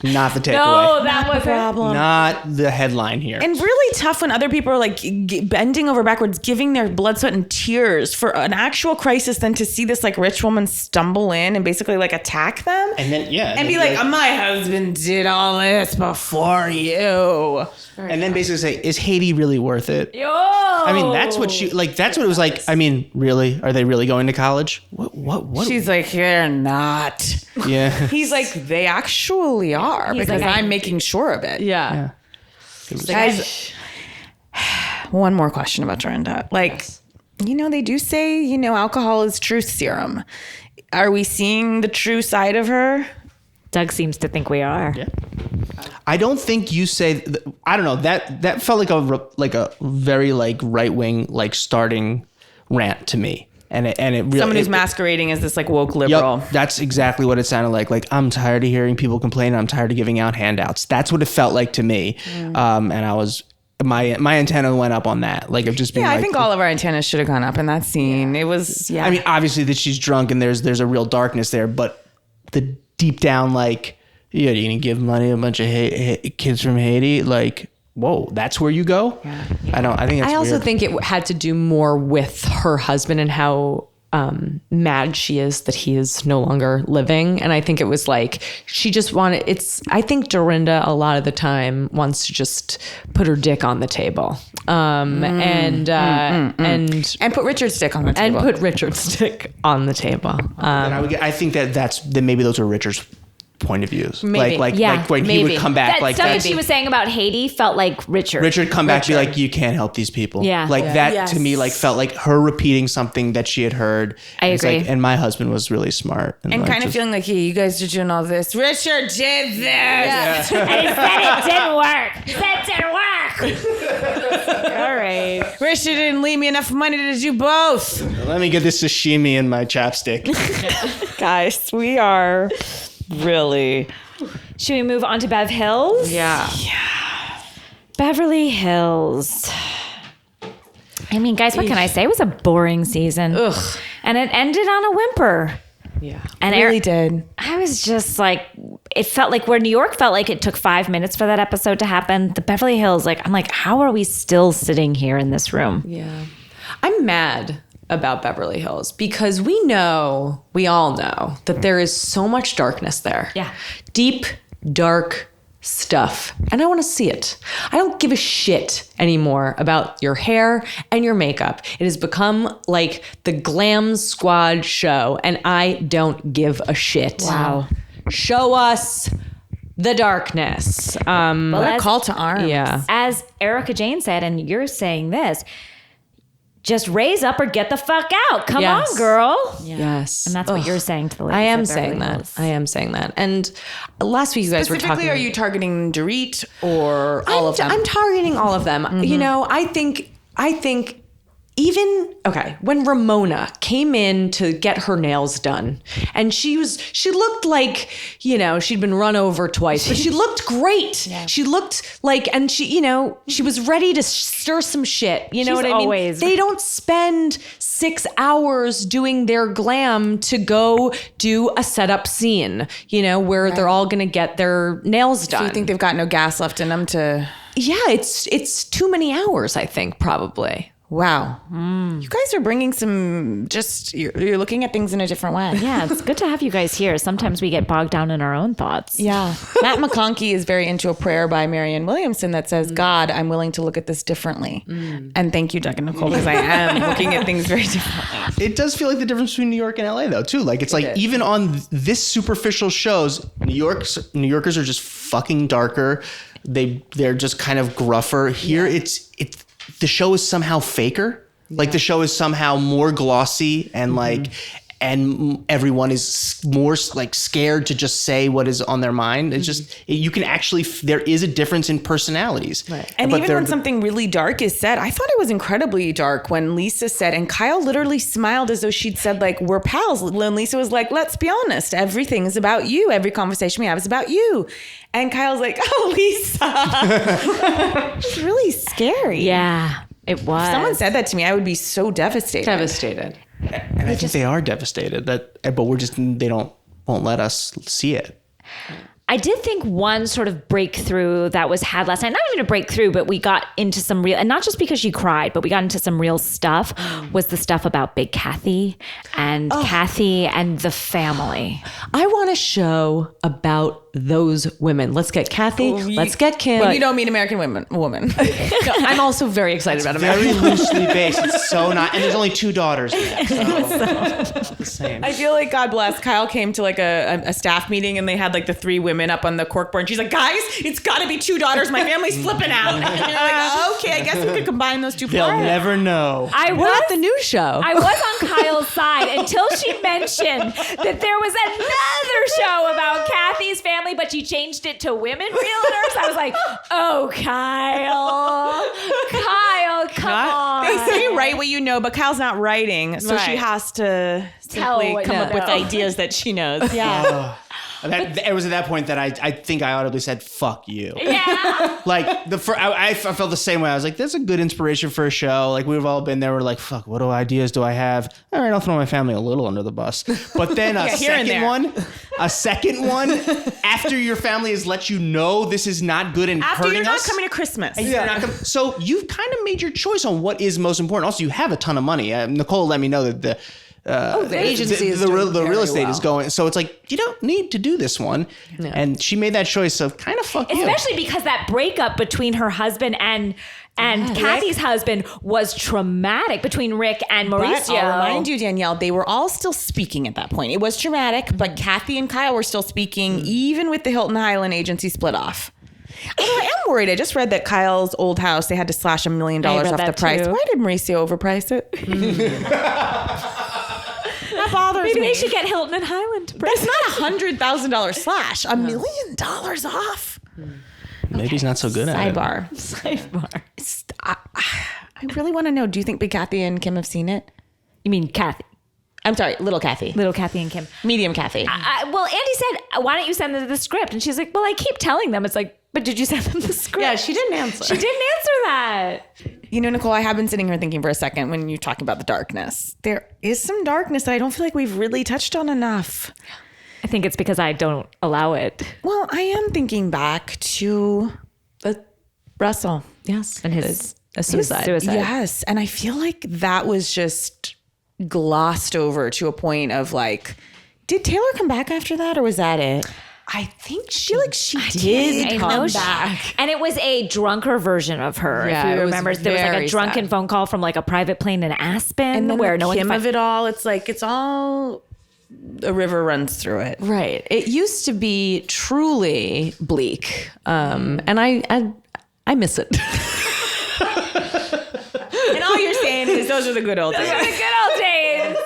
Not the takeaway. No, that was problem. Not the headline here. And really tough when other people are like bending over backwards, giving their blood, sweat, and tears for an actual crisis, than to see this like rich woman stumble in and basically like attack them. And then, And be like, my husband did all this before you. and then basically say, is Haiti really worth it? Yo. I mean, that's what that's what it was like. I mean, really? Are they really going to college? What? She's like, you're not. Yeah. He's like, they actually are, He's because like, I'm making sure of it. Yeah. Guys, one more question about Dorinda. Like, they do say, alcohol is truth serum. Are we seeing the true side of her? Doug seems to think we are. Yeah. I don't think you say. I don't know. That felt like a very like right wing like starting rant to me, and it really Someone who's masquerading as this like woke liberal. Yep, that's exactly what it sounded like. Like, I'm tired of hearing people complain. I'm tired of giving out handouts. That's what it felt like to me. And I was my antenna went up on that. Like, of just being. Yeah, like, I think all of our antennas should have gone up in that scene. It was. Yeah. I mean, obviously that she's drunk and there's a real darkness there, but the deep down like. Yeah, you're gonna give money to a bunch of kids from Haiti? Like, whoa, that's where you go? Yeah. I think that's I also weird. think it had to do more with her husband and how mad she is that he is no longer living. And I think it was like she just wanted. I think Dorinda a lot of the time wants to just put her dick on the table, and put Richard's dick on the table. and put Richard's dick on the table. I think that maybe those are Richard's point of views. Maybe. Like when he Maybe. would come back That like stuff that. that she was saying about Haiti felt like Richard Come back, be like, you can't help these people. Yeah. Like that Yes. to me, like felt like her repeating something that she had heard. I It's agree. like, and my husband was really smart. And like, kind of just- feeling like, hey, you guys are doing all this. Richard did this. and he said it didn't work. He said it didn't work. All right. Richard didn't leave me enough money to do both. let me get this sashimi in my chapstick. Guys, we are really. Should we move on to Bev Hills? Yeah. Beverly Hills. I mean, guys, what can I say? It was a boring season. Ugh. And it ended on a whimper. Yeah. And It really did. I was just like, it felt like where New York felt like it took 5 minutes for that episode to happen. The Beverly Hills, I'm like, how are we still sitting here in this room? Yeah. I'm mad about Beverly Hills because we all know that there is so much darkness there. Yeah. Deep, dark stuff. And I want to see it. I don't give a shit anymore about your hair and your makeup. It has become like the glam squad show, and I don't give a shit. Wow. Show us the darkness. What a call to arms. Yeah. As Erica Jane said, and you're saying this, just raise up or get the fuck out. Come Yes. on, girl. Yes. And that's what you're saying to the ladies. I am at Beverly saying that. Hills. I am saying that. And last week you guys were Specifically, talking. are you targeting Dorit or all of them? I'm targeting all of them. You know, I think even when Ramona came in to get her nails done, and she looked like, she'd been run over twice, but she looked great. Yeah. She looked like, and she was ready to stir some shit. You know what I mean? Always. They don't spend 6 hours doing their glam to go do a setup scene, where they're all going to get their nails done. Do you think they've got no gas left in them to? Yeah, it's too many hours, I think, probably. Wow. You guys are bringing some, you're looking at things in a different way. Yeah, it's good to have you guys here. Sometimes we get bogged down in our own thoughts. Yeah. Matt McConkey is very into a prayer by Marianne Williamson that says, God, I'm willing to look at this differently. And thank you, Doug and Nicole, because I am looking at things very differently. It does feel like the difference between New York and LA though, too. Like, it's like even on this superficial shows, New Yorkers are just fucking darker. They're just kind of gruffer. Here it's the show is somehow faker. Like the show is somehow more glossy and and everyone is more like scared to just say what is on their mind. It's just, you can actually, there is a difference in personalities. Right. And even when something really dark is said, I thought it was incredibly dark when Lisa said, and Kyle literally smiled as though she'd said like, we're pals. And Lisa was like, let's be honest. Everything is about you. Every conversation we have is about you. And Kyle's like, oh, Lisa. It's really scary. Yeah, it was. If someone said that to me, I would be so devastated. Devastated. And I think they are devastated, but they won't let us see it. I did think one sort of breakthrough that was had last night, not even a breakthrough, but we got into some real, and not just because she cried, but we got into some real stuff, was the stuff about Big Kathy and Kathy and the family. I want a show about those women. Let's get Kathy. Let's get Kim. Well, you don't mean American woman. No, I'm also very excited about American. Very loosely based. It's so not, and there's only 2 daughters in that, so it's the same. I feel like, God bless, Kyle came to like a staff meeting and they had like the 3 women up on the corkboard. And she's like, guys, it's got to be 2 daughters. My family's flipping out. And you're like, okay, I guess we could combine those 2 They'll parts. never know. I What was about the new show? I was on Kyle's side until she mentioned that there was another show about Kathy's family, but she changed it to women realtors. I was like, oh, Kyle, come on. They say write what you know, but Kyle's not writing, so she Right. has to Tell simply what come you up with know. ideas that she knows. Yeah. It was at that point that I think I audibly said, fuck you. Yeah. Like, I felt the same way. I was like, that's a good inspiration for a show. Like, we've all been there. We're like, fuck, what ideas do I have? All right, I'll throw my family a little under the bus. But then a second one, after your family has let you know this is not good and After hurting you're not us. coming to Christmas. You're not so you've kind of made your choice on what is most important. Also, you have a ton of money. Nicole let me know that the agency is the doing real very estate well. is going. So it's like, you don't need to do this one. No. And she made that choice of kind of fuck you. Especially because that breakup between her husband and Kathy's husband was traumatic, between Rick and Mauricio. But I'll remind you, Danielle, they were all still speaking at that point. It was traumatic, but Kathy and Kyle were still speaking, even with the Hilton Highland agency split off. Although I am worried. I just read that Kyle's old house, they had to slash $1 million off the price. too. Why did Mauricio overprice it? That bothers Maybe me. they should get Hilton and Highland. That's not $100,000 slash. $1 million off. Maybe he's not so good at it. Sidebar. I really want to know, do you think Big Kathy and Kim have seen it? You mean Kathy? I'm sorry, Little Kathy. Little Kathy and Kim. Medium Kathy. Well, Andy said, why don't you send them the script? And she's like, well, I keep telling them. It's like, but did you send them the script? Yeah, she didn't answer. She didn't answer that. You know, Nicole, I have been sitting here thinking for a second when you're talking about the darkness. There is some darkness that I don't feel like we've really touched on enough. I think it's because I don't allow it. Well, I am thinking back to Russell. Yes. And his suicide. Yes. And I feel like that was just glossed over to a point of like, did Taylor come back after that or was that it? I think I feel like she did come back. And it was a drunker version of her. Yeah, if it you was remember, there was like a very drunken sad. phone call from like a private plane in Aspen, And then where the no one Kim could of it all, it's like, it's all, a river runs through it. Right. It used to be truly bleak. And I miss it. And all you're saying is those are the good old days. the good old days.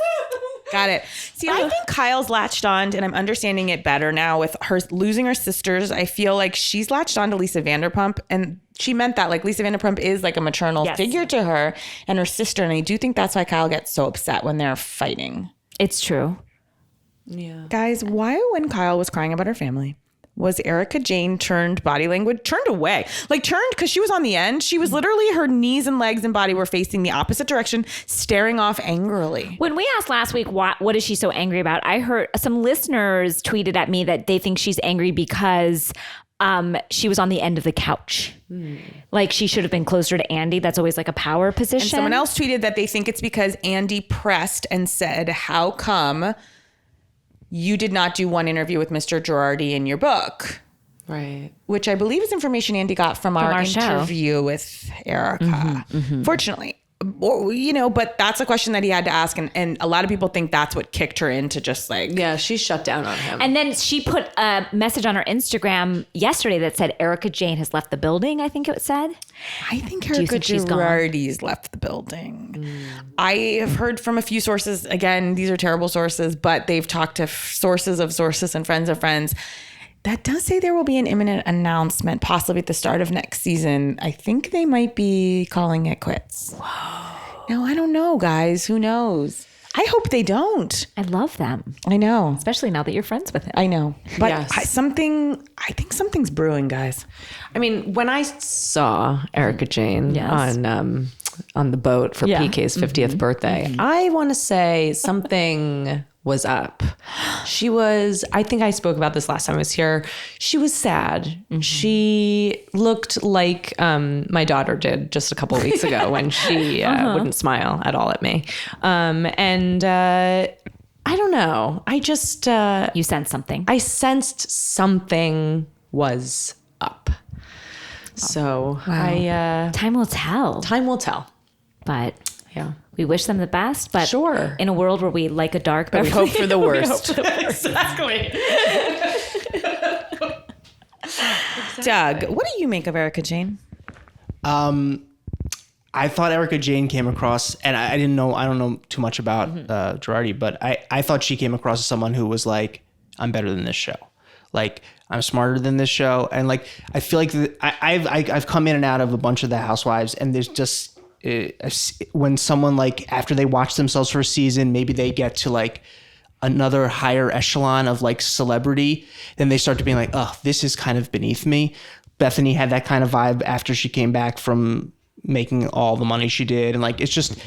Got it. See, I think Kyle's latched on, and I'm understanding it better now with her losing her sisters. I feel like she's latched on to Lisa Vanderpump, and she meant that. Like, Lisa Vanderpump is like a maternal figure to her and her sister, and I do think that's why Kyle gets so upset when they're fighting. It's true. Yeah. Guys, why when Kyle was crying about her family, was Erica Jane turned away? Like turned because she was on the end. She was literally, her knees and legs and body were facing the opposite direction, staring off angrily. When we asked last week, what is she so angry about? I heard some listeners tweeted at me that they think she's angry because she was on the end of the couch. Like she should have been closer to Andy. That's always like a power position. And someone else tweeted that they think it's because Andy pressed and said, how come you did not do one interview with Mr. Girardi in your book? Right. Which I believe is information Andy got from our our show. interview with Erica. Fortunately, or, you know, but that's a question that he had to ask. And a lot of people think that's what kicked her into just like, Yeah, she shut down on him. And then she put a message on her Instagram yesterday that said Erica Jane has left the building, I think it said. I think you Erica think she's gone? Girardi's left the building. I have heard from a few sources, again, these are terrible sources, but they've talked to sources of sources and friends of friends. That does say there will be an imminent announcement, possibly at the start of next season. I think they might be calling it quits. Whoa. No, I don't know, guys. Who knows? I hope they don't. I love them, I know. especially now that you're friends with him. I know. But Yes. I think something's brewing, guys. I mean, when I saw Erica Jane Yes. on the boat for Yeah. PK's 50th birthday, I want to say something was up. She was, I think I spoke about this last time I was here. She was sad. She looked like my daughter did just a couple of weeks ago when she wouldn't smile at all at me. And I don't know. I just, You sensed something. I sensed something was up. So Time will tell. time will tell. But Yeah. we wish them the best. But Sure. in a world where we like a dark, But we hope for the worst. Exactly. Doug, what do you make of Erica Jane? I thought Erica Jane came across, and I don't know too much about Girardi, but I thought she came across as someone who was like, I'm better than this show. Like, I'm smarter than this show. And like, I feel like I've come in and out of a bunch of the Housewives, and there's just, when someone like, after they watch themselves for a season, maybe they get to like another higher echelon of like celebrity, then they start to be like, oh, this is kind of beneath me. Bethany had that kind of vibe after she came back from making all the money she did. And like, it just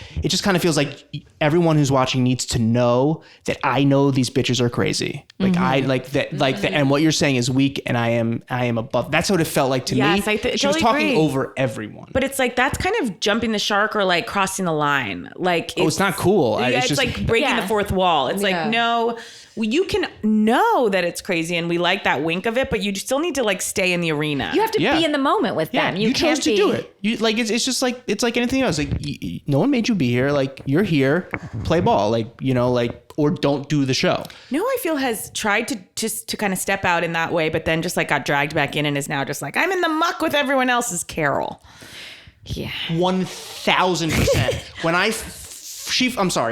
kind of feels like everyone who's watching needs to know that I know these bitches are crazy. Like I like that, and what you're saying is weak, and I am above. That's what it felt like to Yes, me. I She was totally talking agree. over everyone. But it's like, that's kind of jumping the shark or like crossing the line. Like, it's not cool. It's just like breaking the fourth wall. It's like, no, you can know that it's crazy and we like that wink of it, but you still need to like stay in the arena. you have to be in the moment with them. You chose can't to be, do it. You like it's just like anything else. Like no one made you be here. Like you're here, play ball. Like or don't do the show. No, I feel has tried to just to kind of step out in that way, but then just like got dragged back in and is now just like, I'm in the muck with everyone else is Carol. Yeah. 1000%.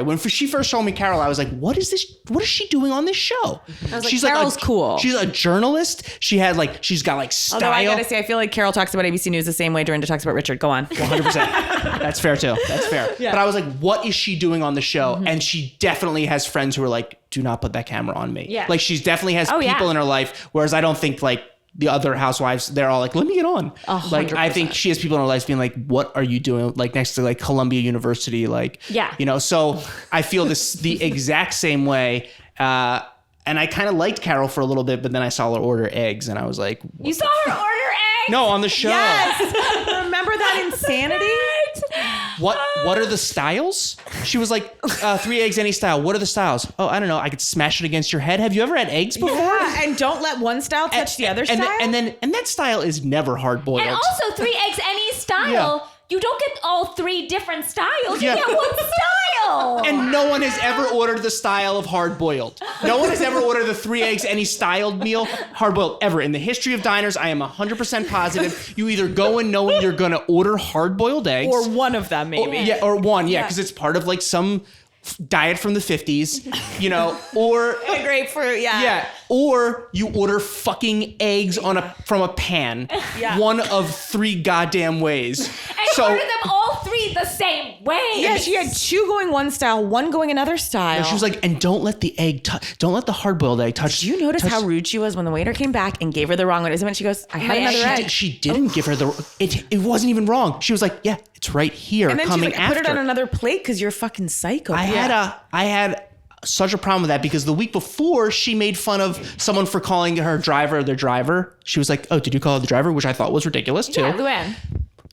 When she first showed me Carol, I was like, what is this? What is she doing on this show? I was like, She's Carol's cool. She's a journalist. She's got like style. Although I gotta say, I feel like Carol talks about ABC News the same way Dorinda talks about Richard. Go on. 100%. That's fair too. That's fair. Yeah. But I was like, what is she doing on the show? And she definitely has friends who are like, do not put that camera on me. Yeah. Like she definitely has people in her life. Whereas I don't think like the other housewives, they're all like, let me get on. 100%. Like, I think she has people in her life being like, what are you doing? Like next to like Columbia University, like, so I feel the exact same way. And I kind of liked Carol for a little bit, but then I saw her order eggs and I was like, what You saw her order eggs? No, on the show. Yes. Remember that insanity? What are the styles? She was like, 3 eggs, any style. What are the styles? Oh, I don't know. I could smash it against your head. Have you ever had eggs before? Yeah, and don't let one style touch the other style. And that style is never hard boiled. And also 3 eggs any style. Yeah. You don't get all 3 different styles. Yeah. You get one style. And no one has ever ordered the style of hard boiled. No one has ever ordered the 3 eggs any styled meal hard boiled ever. In the history of diners, I am 100% positive. You either go in knowing you're going to order hard boiled eggs. or one of them, maybe. Or one, because it's part of like some diet from the 50s, or A grapefruit, yeah, or you order fucking eggs from a pan. Yeah. One of 3 goddamn ways. And order them all 3 the same way. Yeah, she had 2 going one style, 1 going another style. She was like, and don't let the hard boiled egg touch. Did you notice how rude she was when the waiter came back and gave her the wrong one? When she goes, I had another egg. She didn't give her it wasn't even wrong. She was like, yeah, it's right here. And then she's coming like, after. put it on another plate because you're fucking psycho. I had such a problem with that because the week before she made fun of someone for calling her driver their driver. She was like, oh, did you call her the driver? Which I thought was ridiculous too. Yeah, Luann.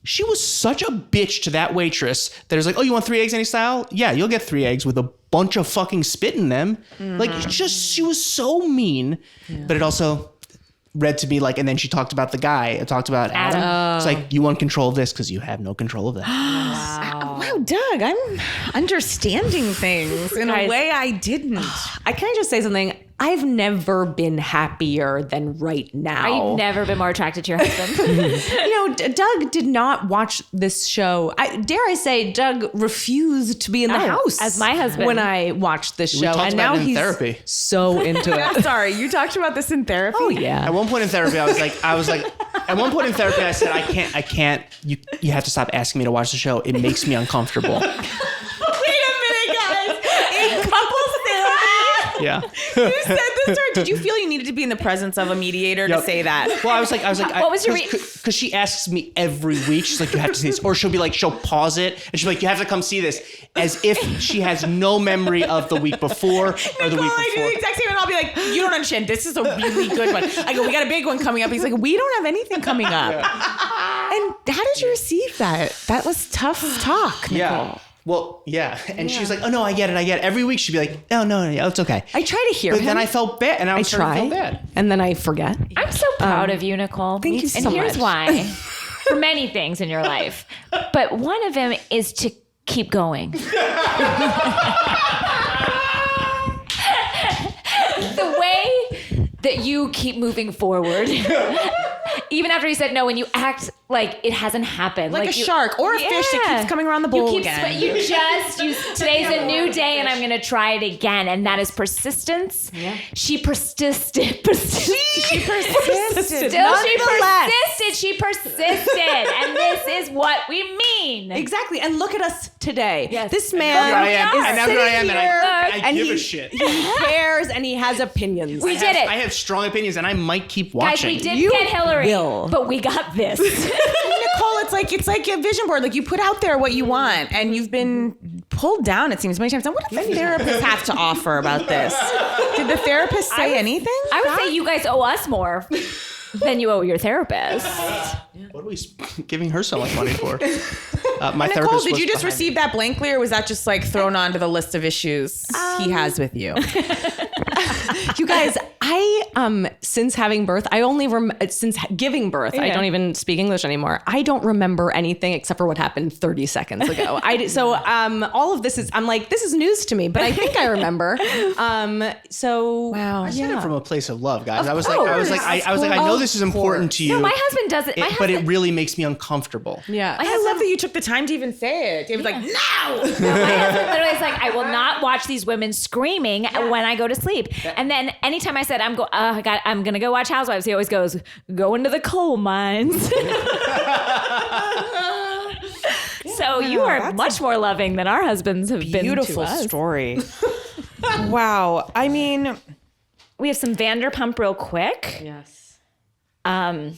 She was such a bitch to that waitress that was like, oh, you want 3 eggs any style? Yeah, you'll get 3 eggs with a bunch of fucking spit in them. Like, she was so mean. Yeah. But it also read to me like, and then she talked about the guy. It talked about Adam. It's like, you want control of this because you have no control of that. Wow, Doug, I'm understanding things in a way I didn't. Can I just say something? I've never been happier than right now. I've never been more attracted to your husband. Doug did not watch this show. Dare I say, Doug refused to be in the house as my husband when I watched this show, talked and about now it in he's therapy. so into it. I'm sorry, you talked about this in therapy? Oh yeah. At one point in therapy, I was like, at one point in therapy, I said, I can't, you have to stop asking me to watch the show. It makes me uncomfortable. Wait a minute, guys. In couples therapy, Yeah. you said this, or did you feel you needed to be in the presence of a mediator to say that? Well, I was like, What was your because she asks me every week. She's like, you have to see this, or she'll be like, she'll pause it, and she'll be like, you have to come see this, as if she has no memory of the week before or the week I do before. the exact same, and I'll be like, you don't understand. This is a really good one. I go, we got a big one coming up. He's like, we don't have anything coming up. And how did you receive that? That was tough talk, Nicole. Yeah. Well, yeah. And she was like, oh, no, I get it. Every week she'd be like, oh, no, it's okay. I try to hear But him. then I felt bad, and I was starting to feel bad. and then I forget. I'm so proud of you, Nicole. thank you and so here's much. why. For many things in your life. But one of them is to keep going. The way that you keep moving forward. Even after he said no, when you act like it hasn't happened. Like a shark or a fish that keeps coming around the bowl again. Today's a new day and I'm going to try it again. And that is persistence. Yeah. She persisted. She persisted. She persisted. She persisted. And this is what we mean. Exactly. And look at us today. Yes. This man Here I am. is And now sitting here I am, here, and I and give a he- shit. He cares and he has opinions. We did it. I have strong opinions, and I might keep Guys, watching. we did You get Hillary, will. but we got this. Nicole, it's like a vision board. Like you put out there what you want, and you've been pulled down, it seems, many times. And what did the therapist have to offer about this? Did the therapist say anything? I would say you guys owe us more than you owe your therapist. What are we giving her so much money for? My Nicole, therapist did was you just behind receive that blankly, or was that just like thrown onto the list of issues he has with you? You guys, since having birth, since giving birth, I don't even speak English anymore. I don't remember anything except for what happened 30 seconds ago. All of this is, I'm like, this is news to me, but I think I remember. Wow. I said it from a place of love, guys. I was course. like, I know this is important to you. No, my husband does it. But it really makes me uncomfortable. Yeah. I love that you took the time to even say it. David's like, no! My husband literally is like, I will not watch these women screaming when I go to sleep. And then anytime I said, I'm going to go watch Housewives, he always goes, go into the coal mines. So you are much more loving than our husbands have been to Beautiful us. story. Wow. I mean, We have some Vanderpump real quick. Yes. Can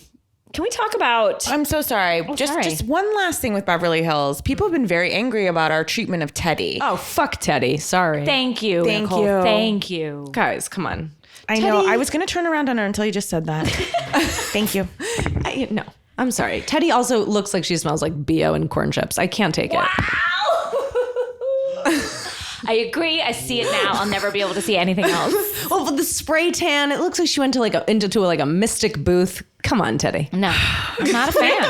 we talk about... I'm so sorry. Just one last thing with Beverly Hills. People have been very angry about our treatment of Teddy. Oh, fuck Teddy. Sorry. Thank you, Thank Nicole. you. Thank you. Guys, come on. I know. I was going to turn around on her until you just said that. Thank you. No, I'm sorry. Teddy also looks like she smells like BO and corn chips. I can't take it. I agree. I see it now. I'll never be able to see anything else. Well, the spray tan, it looks like she went to into a mystic booth. Come on, Teddy. No, I'm not a fan.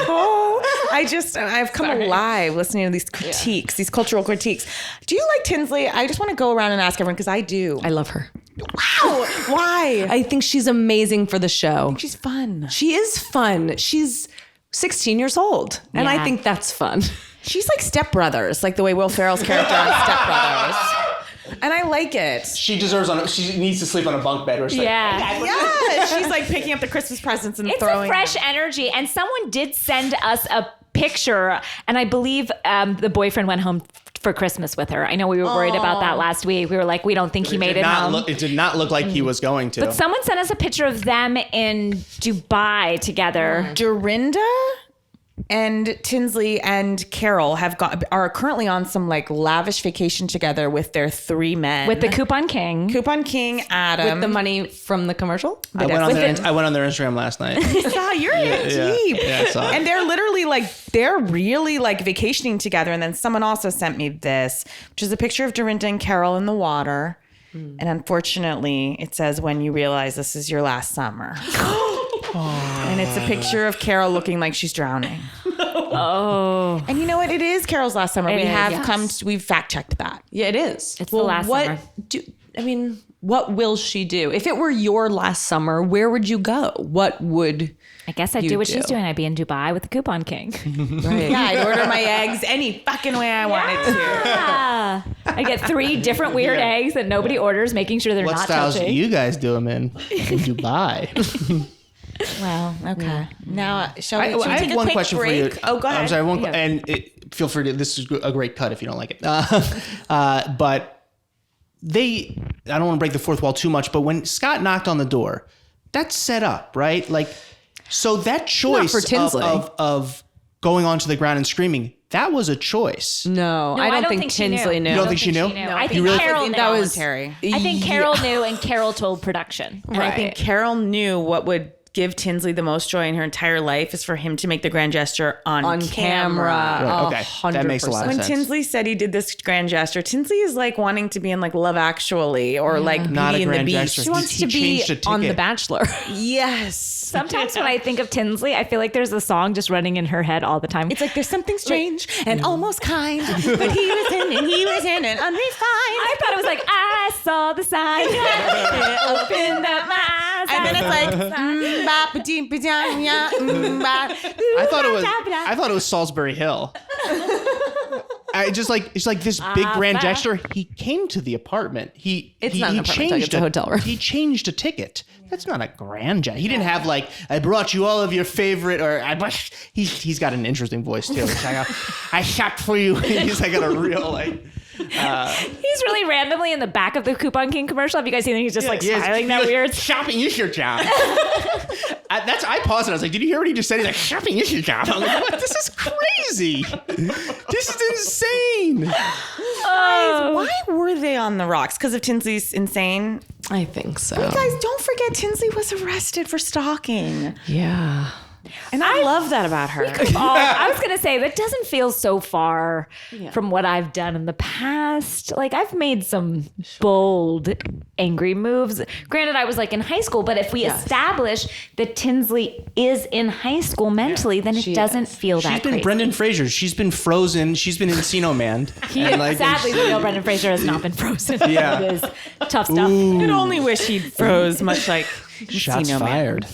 I've come alive listening to these critiques, these cultural critiques. Do you like Tinsley? I just want to go around and ask everyone because I do. I love her. Wow. Why? I think she's amazing for the show. She's fun. She is fun. She's 16 years old. And I Yeah. think that's fun. She's like Step Brothers, like the way Will Ferrell's character on Step Brothers. And I like it. She needs to sleep on a bunk bed or something. Yeah. Yeah, she's like picking up the Christmas presents and It's throwing a fresh energy. And someone did send us a picture, and I believe the boyfriend went home for Christmas with her. I know we were worried about that last week. We were like, we don't think he made it home. It did not look like he was going to. But someone sent us a picture of them in Dubai together. Dorinda and Tinsley and Carol are currently on some like lavish vacation together with their 3 men. With the Coupon King. Coupon King, Adam. With the money from the commercial? I went on their Instagram last night. You're in deep. Yeah, I saw it. And they're really like vacationing together. And then someone also sent me this, which is a picture of Dorinda and Carol in the water. And unfortunately, it says, when you realize this is your last summer. And it's a picture of Carol looking like she's drowning. Oh. And you know what? It is Carol's last summer. We've fact checked that. Yeah, it is. It's the last summer. What will she do? If it were your last summer, where would you go? What would I guess I'd do what she's doing. I'd be in Dubai with the Coupon King. Right. Yeah, I'd order my eggs any fucking way I wanted to. Yeah. I get 3 different weird eggs that nobody orders, making sure they're What not styles touching. do you guys do them in Dubai? Well, okay. Now, shall we I take have a one quick question break? for you. Oh, go ahead. I'm sorry. Feel free to. This is a great cut if you don't like it. But I don't want to break the fourth wall too much. But when Scott knocked on the door, that's set up, right? Like, so that choice for Tinsley. of going onto the ground and screaming, that was a choice. No, I don't think she Tinsley knew. You don't think she knew? No, I think You really- Carol knew. That was Terry. I think Carol knew, and Carol told production. And I think Carol knew what would give Tinsley the most joy in her entire life is for him to make the grand gesture on camera. Right, okay, that makes a lot of When sense. Tinsley said he did this grand gesture, Tinsley is like wanting to be in like Love Actually or like Not a Beauty and the grand Beast. gesture. She wants He to be changed a on The ticket. Bachelor. Yes. Sometimes when I think of Tinsley, I feel like there's a song just running in her head all the time. It's like there's something strange and almost kind, but he was in and unrefined. I thought it was like, I saw the sign. Opened up my eyes. And then it's like, I thought it was Salisbury Hill. It's like this big grand gesture. He came to the apartment. It's not an apartment, it's a hotel room. He changed a ticket. That's not a grand gesture. He didn't have like, I brought you all of your favorite, or he's got an interesting voice too. I shopped for you. He's like got a real like. He's really randomly in the back of the Coupon King commercial. Have you guys seen him? He's just like smiling that weird. Shopping is your job. I paused and I was like, did you hear what he just said? He's like, shopping is your job. I'm like, what? This is crazy. This is insane. Why were they on the rocks? Because of Tinsley's insane? I think so. Guys, don't forget Tinsley was arrested for stalking. Yeah. And I love that about her. I was going to say, that doesn't feel so far from what I've done in the past. Like, I've made some bold, angry moves. Granted, I was like in high school, but if we establish that Tinsley is in high school mentally, then it doesn't feel that She's been crazy. Brendan Fraser. She's been frozen. She's been Encino Man. Sadly, the real Brendan Fraser has not been frozen. Yeah. It is tough stuff. I'd only wish he'd froze, much like Shots Encino Man. fired.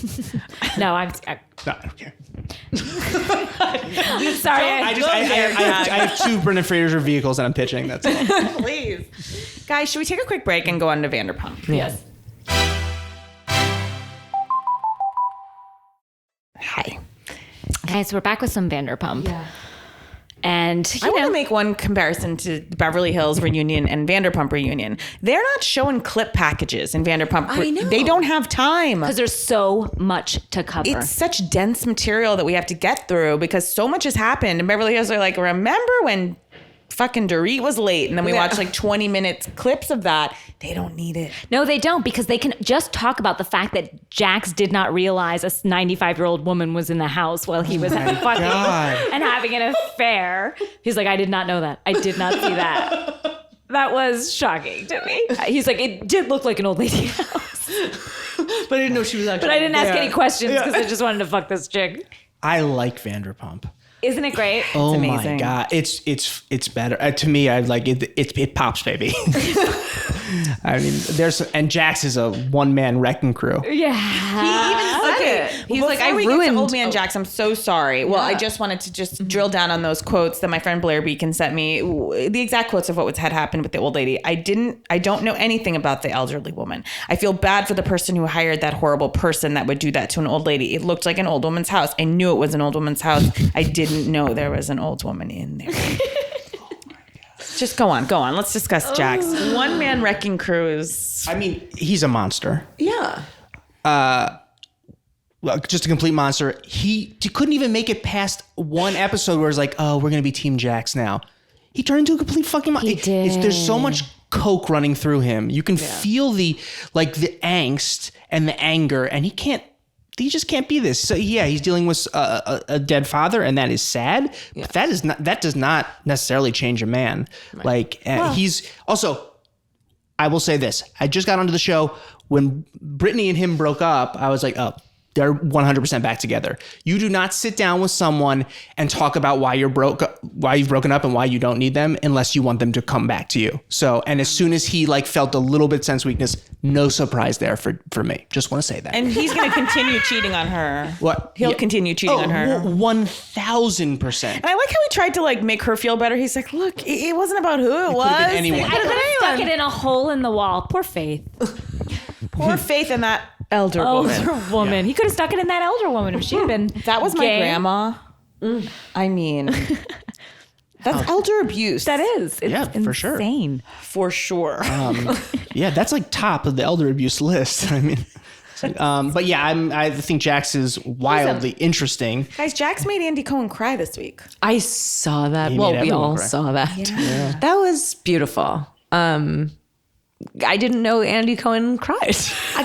No, I'm No, I don't care. sorry. I have 2 Brendan Fraser vehicles that I'm pitching. That's all. Please. Guys, should we take a quick break and go on to Vanderpump? Yes. Hi. Okay, so we're back with some Vanderpump. Yeah. And I want to make one comparison to the Beverly Hills reunion and Vanderpump reunion. They're not showing clip packages in Vanderpump. I know. They don't have time. because there's so much to cover. It's such dense material that we have to get through because so much has happened. And Beverly Hills are like, remember when fucking Dorit was late? And then we watched like 20 minutes clips of that. They don't need it. No, they don't, because they can just talk about the fact that Jax did not realize a 95-year-old woman was in the house while he was fucking God. and having an affair. He's like, I did not know that. I did not see that. That was shocking to me. He's like, it did look like an old lady house. But I didn't know she was actually. But I didn't ask any questions because I just wanted to fuck this chick. I like Vanderpump. Isn't it great? Oh amazing. my God. It's better. To me, I like it. It pops, baby. I mean, and Jax is a one-man wrecking crew. Yeah. He even said it. He's like, I Before we get to ruined Old Man Jax. I'm so sorry. Well, I just wanted to just drill down on those quotes that my friend Blair Beacon sent me. The exact quotes of what had happened with the old lady. I don't know anything about the elderly woman. I feel bad for the person who hired that horrible person that would do that to an old lady. It looked like an old woman's house. I knew it was an old woman's house. I didn't know there was an old woman in there. Just go on. Let's discuss Jax. One man wrecking crew is. I mean, he's a monster. Yeah. Well, just a complete monster. He couldn't even make it past one episode where it's like, oh, we're gonna be Team Jax now. He turned into a complete fucking monster. He did. There's so much coke running through him. You can feel the angst and the anger, and he just can't be this. So yeah, he's dealing with a dead father, and that is sad. Yeah. But that does not necessarily change a man. Right. Like he's also. I will say this: I just got onto the show when Brittany and him broke up. I was like, oh, they're 100% back together. You do not sit down with someone and talk about why you've broken up and why you don't need them unless you want them to come back to you. So, and as soon as he like felt a little bit sense weakness, no surprise there for me. Just want to say that. And he's going to continue cheating on her. What? He'll continue cheating on her. 1,000%. And I like how he tried to like make her feel better. He's like, look, it wasn't about who it was. been anyone. I could have stuck it in a hole in the wall. Poor Faith. Poor Faith in that elder woman. He could have stuck it in that elder woman if she had been. That was my gay. grandma. I mean, that's elder abuse. That is. It's Yeah, for sure. insane. for sure. Yeah, that's like top of the elder abuse list. I mean, but yeah, I think Jax is wildly interesting. Guys, Jax made Andy Cohen cry this week. I saw that. He Well, made we everyone all cry. saw that. That was beautiful. I didn't know Andy Cohen cried.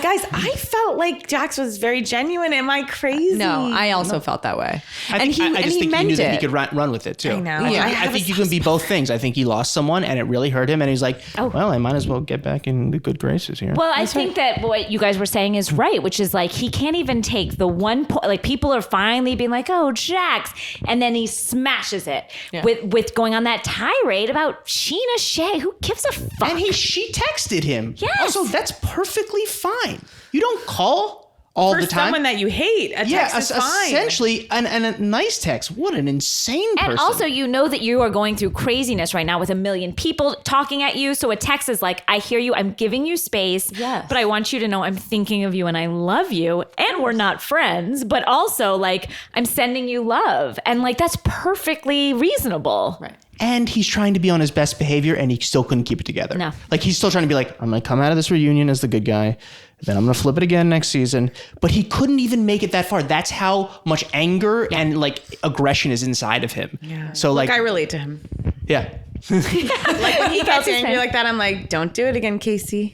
Guys, I felt like Jax was very genuine. Am I crazy? No, I also felt that way. I just think he meant knew that he it. could run with it too. I know. I think you can be both things. I think he lost someone and it really hurt him, and he's like, well, I might as well get back in the good graces here. Well, I think that what you guys were saying is right, which is like he can't even take the one point. Like people are finally being like, "Oh, Jax," and then he smashes it with going on that tirade about Sheena Shea. Who gives a fuck? And she texted him. Yes. Also, that's perfectly fine. You don't call all For the time. someone that you hate, a text is fine. Essentially, and a nice text. What an insane person. And also, you know that you are going through craziness right now with a million people talking at you. So a text is like, I hear you. I'm giving you space. Yes. But I want you to know I'm thinking of you and I love you. And we're not friends. But also, like, I'm sending you love. And, like, that's perfectly reasonable. Right. And he's trying to be on his best behavior, and he still couldn't keep it together. No. Like, he's still trying to be like, I'm going to come out of this reunion as the good guy. Then I'm going to flip it again next season. But he couldn't even make it that far. That's how much anger and, like, aggression is inside of him. Yeah. So, like, I relate to him. yeah. Like when he gets his angry face. like that, I'm like, don't do it again, Casey.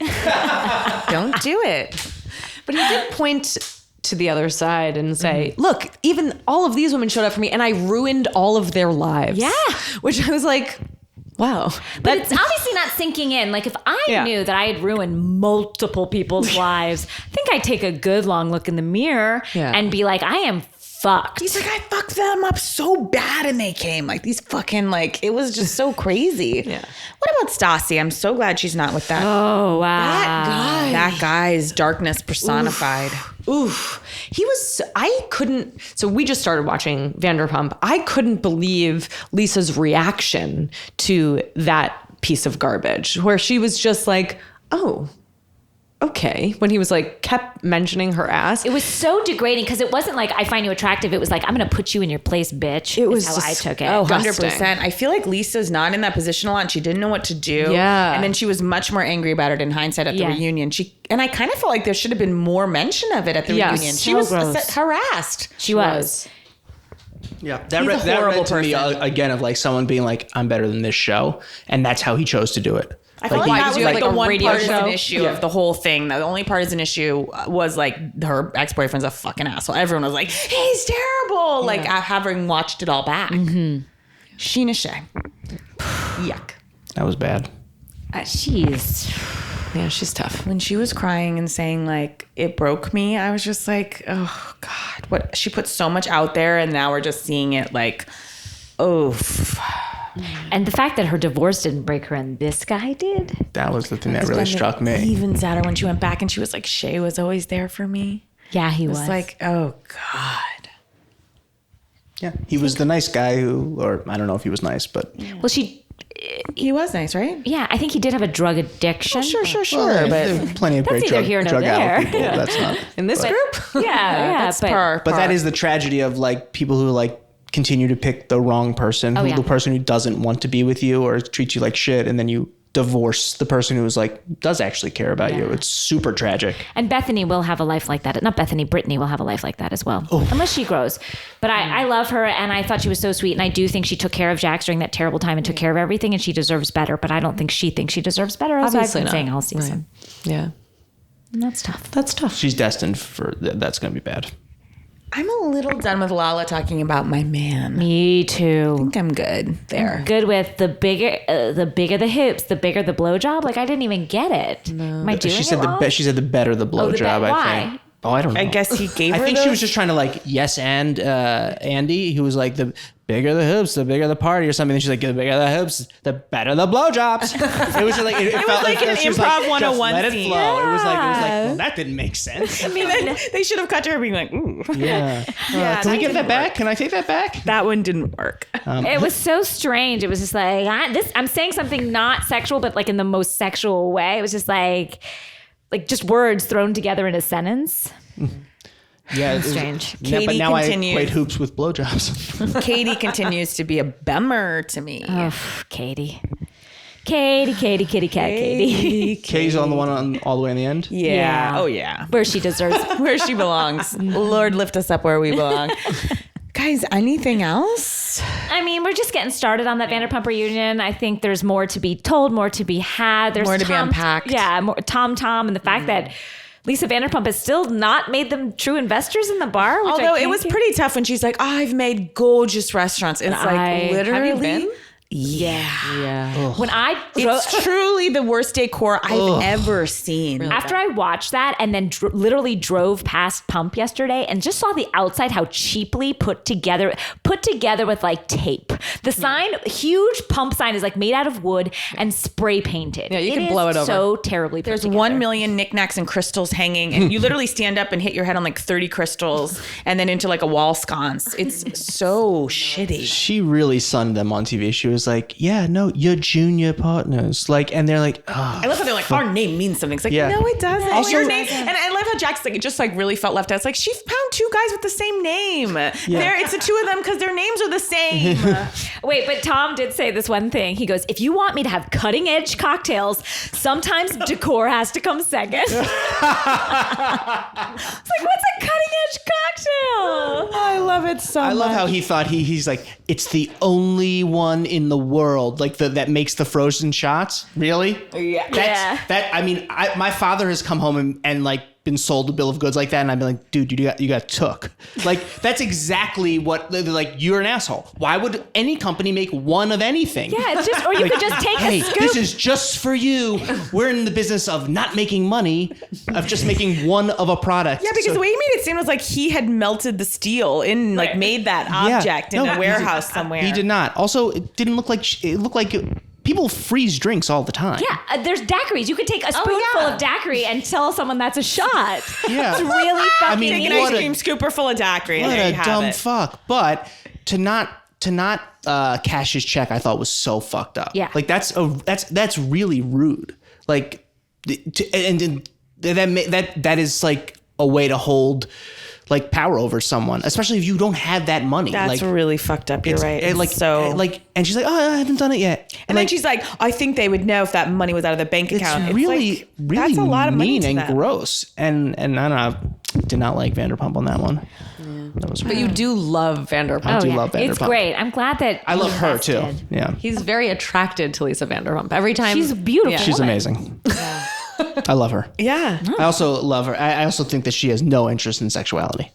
Don't do it. But he did point to the other side and say, look, even all of these women showed up for me and I ruined all of their lives. Yeah. Which I was like, wow. But it's obviously not sinking in. Like, if I Yeah. knew that I had ruined multiple people's lives, I think I'd take a good long look in the mirror and be like, I am fucked. He's like, I fucked them up so bad and they came. Like these fucking, like, it was just so crazy. Yeah. What about Stassi? I'm so glad she's not with that. Oh, wow. That guy's darkness personified. Oof. So we just started watching Vanderpump. I couldn't believe Lisa's reaction to that piece of garbage where she was just like, oh, okay. When he was like, kept mentioning her ass. It was so degrading because it wasn't like, I find you attractive. It was like, I'm going to put you in your place, bitch. It was how just- I took it. Oh, Disgusting. 100%. I feel like Lisa's not in that position a lot. And she didn't know what to do. Yeah. And then she was much more angry about it in hindsight at the Yeah. reunion. And I kind of felt like there should have been more mention of it at the Yes. reunion. She So was gross. harassed. She was. Yeah, He's that a read horrible to me person. again of like someone being like, I'm better than this show. And that's how he chose to do it. I feel like Why, that did was you like have, the like, a one radio partisan show? issue of the whole thing. The only partisan issue was like her ex-boyfriend's a fucking asshole. Everyone was like, he's terrible. Like having watched it all back. Sheena Shea. Yuck. That was bad. She's. Yeah, she's tough. When she was crying and saying like it broke me, I was just like, oh God, what she put so much out there and now we're just seeing it like, oof. And the fact that her divorce didn't break her and this guy did. That was the thing that really struck me. Even sadder when she went back and she was like, Shay was always there for me. Yeah, he It was. was like, oh God. Yeah, he was the nice guy or I don't know if he was nice, but well, He was nice, right? yeah, I think he did have a drug addiction. Sure. Well, But there's plenty of That's great neither here nor drug there. addict people. That's not. In this group? Yeah, that's but But that is the tragedy of like people who like continue to pick the wrong person, Oh, yeah. the person who doesn't want to be with you or treats you like shit, and then you divorce the person who is like does actually care about you. It's super tragic. And Bethany will have a life like that. Not Bethany, Brittany will have a life like that as well. Unless she grows. But I love her and I thought she was so sweet. And I do think she took care of Jax during that terrible time and took care of everything and she deserves better. But I don't think she thinks she deserves better, as I've Obviously been not. saying all season. Yeah. And that's tough. That's tough. She's destined for that's going to be bad. I'm a little done with Lala talking about my man. Me too. I think I'm good there. Good with the bigger the hips, the bigger the blowjob. Like I didn't even get it. Am I doing She it said wrong? she said the better the Oh, blowjob. I why? think Oh, I don't know. I guess he gave her I think those? she was just trying to like yes and Andy, who was like the bigger the hoops, the bigger the party or something. And she's like, the bigger the hoops, the better the blowjobs. It was just like it felt like an she was improv 101 just let it scene. flow. It was like well, that didn't make sense. I mean, then they should have cut to her being like, ooh. Yeah. Can we get that back? Can I take that back? That one didn't work. It was so strange. It was just like I'm saying something not sexual, but like in the most sexual way. It was just like just words thrown together in a sentence. Yeah, it was Strange. Yeah, but Katie now continues. I equate hoops with blowjobs. Katie continues to be a bummer to me. Oh, Katie. Katie. Katie's on the one all the way in the end. Yeah. Yeah. Oh, yeah. Where she deserves. Where she belongs. Lord, lift us up where we belong. Guys, anything else? I mean, we're just getting started on that Vanderpump reunion. I think there's more to be told, more to be had. There's More to be unpacked. Yeah, more Tom, and the fact that Lisa Vanderpump has still not made them true investors in the bar. Which Although it was pretty tough when she's like, I've made gorgeous restaurants. It's like literally. Have you been? Yeah. when I It's truly the worst decor I've ever seen. after I watched that and then literally drove past Pump yesterday and just saw the outside how cheaply put together with like tape. The sign, huge Pump sign, is like made out of wood and spray painted. Yeah, you can blow it over. So terribly. There's put 1 together. million knickknacks and crystals hanging, and you literally stand up and hit your head on like 30 crystals and then into like a wall sconce. It's so shitty. She really sunned them on TV. She was like, yeah, no, you're junior partners. Like, and they're like, oh. I love how they're like, our name means something. It's like, Yeah. no, it doesn't. Also- Your name, and I love how Jack's like, it just like really felt left out. It's like, she found two guys with the same name. It's the two of them because their names are the same. Wait, but Tom did say this one thing. He goes, if you want me to have cutting edge cocktails, sometimes decor has to come second. It's like, what's a cutting edge cocktail? I love it so much. I love how he thought he's like, it's the only one in the world like that makes the frozen shots. Really? Yeah. I mean, my father has come home and like been sold a bill of goods like that, and I've been like, dude, you got took. Like, that's exactly what they're like. You're an asshole. Why would any company make one of anything? Yeah, it's just, or you could just take Hey, a scoop. this is just for you. We're in the business of not making money, of just making one of a product. Yeah, because the way he made it seem was like he had melted the steel in, like made that object in a warehouse somewhere. He did not. Also, it didn't look like it looked like people freeze drinks all the time. Yeah, there's daiquiris. You could take a spoonful of daiquiri and tell someone that's a shot. Yeah. It's really fucking mean, Take an easy. ice cream scooper full of daiquiri. And What there a you have dumb it. fuck. But to not cash his check, I thought was so fucked up. Yeah. Like that's really rude. Like, that is like a way to hold like power over someone, especially if you don't have that money. That's like, really fucked up. You're right. And It's so. and she's like, oh, I haven't done it yet. and then she's like, I think they would know if that money was out of the bank account. It's really, like, really that's a lot of money mean to and them. gross. And I don't know, did not like Vanderpump on that one. That was But you do love Vanderpump. I do love Vanderpump. It's great. I'm glad that I love you her too. invested. Yeah, He's very attracted to Lisa Vanderpump. Every time She's beautiful. Yeah. she's amazing. I love her. Yeah. I also love her. I also think that she has no interest in sexuality.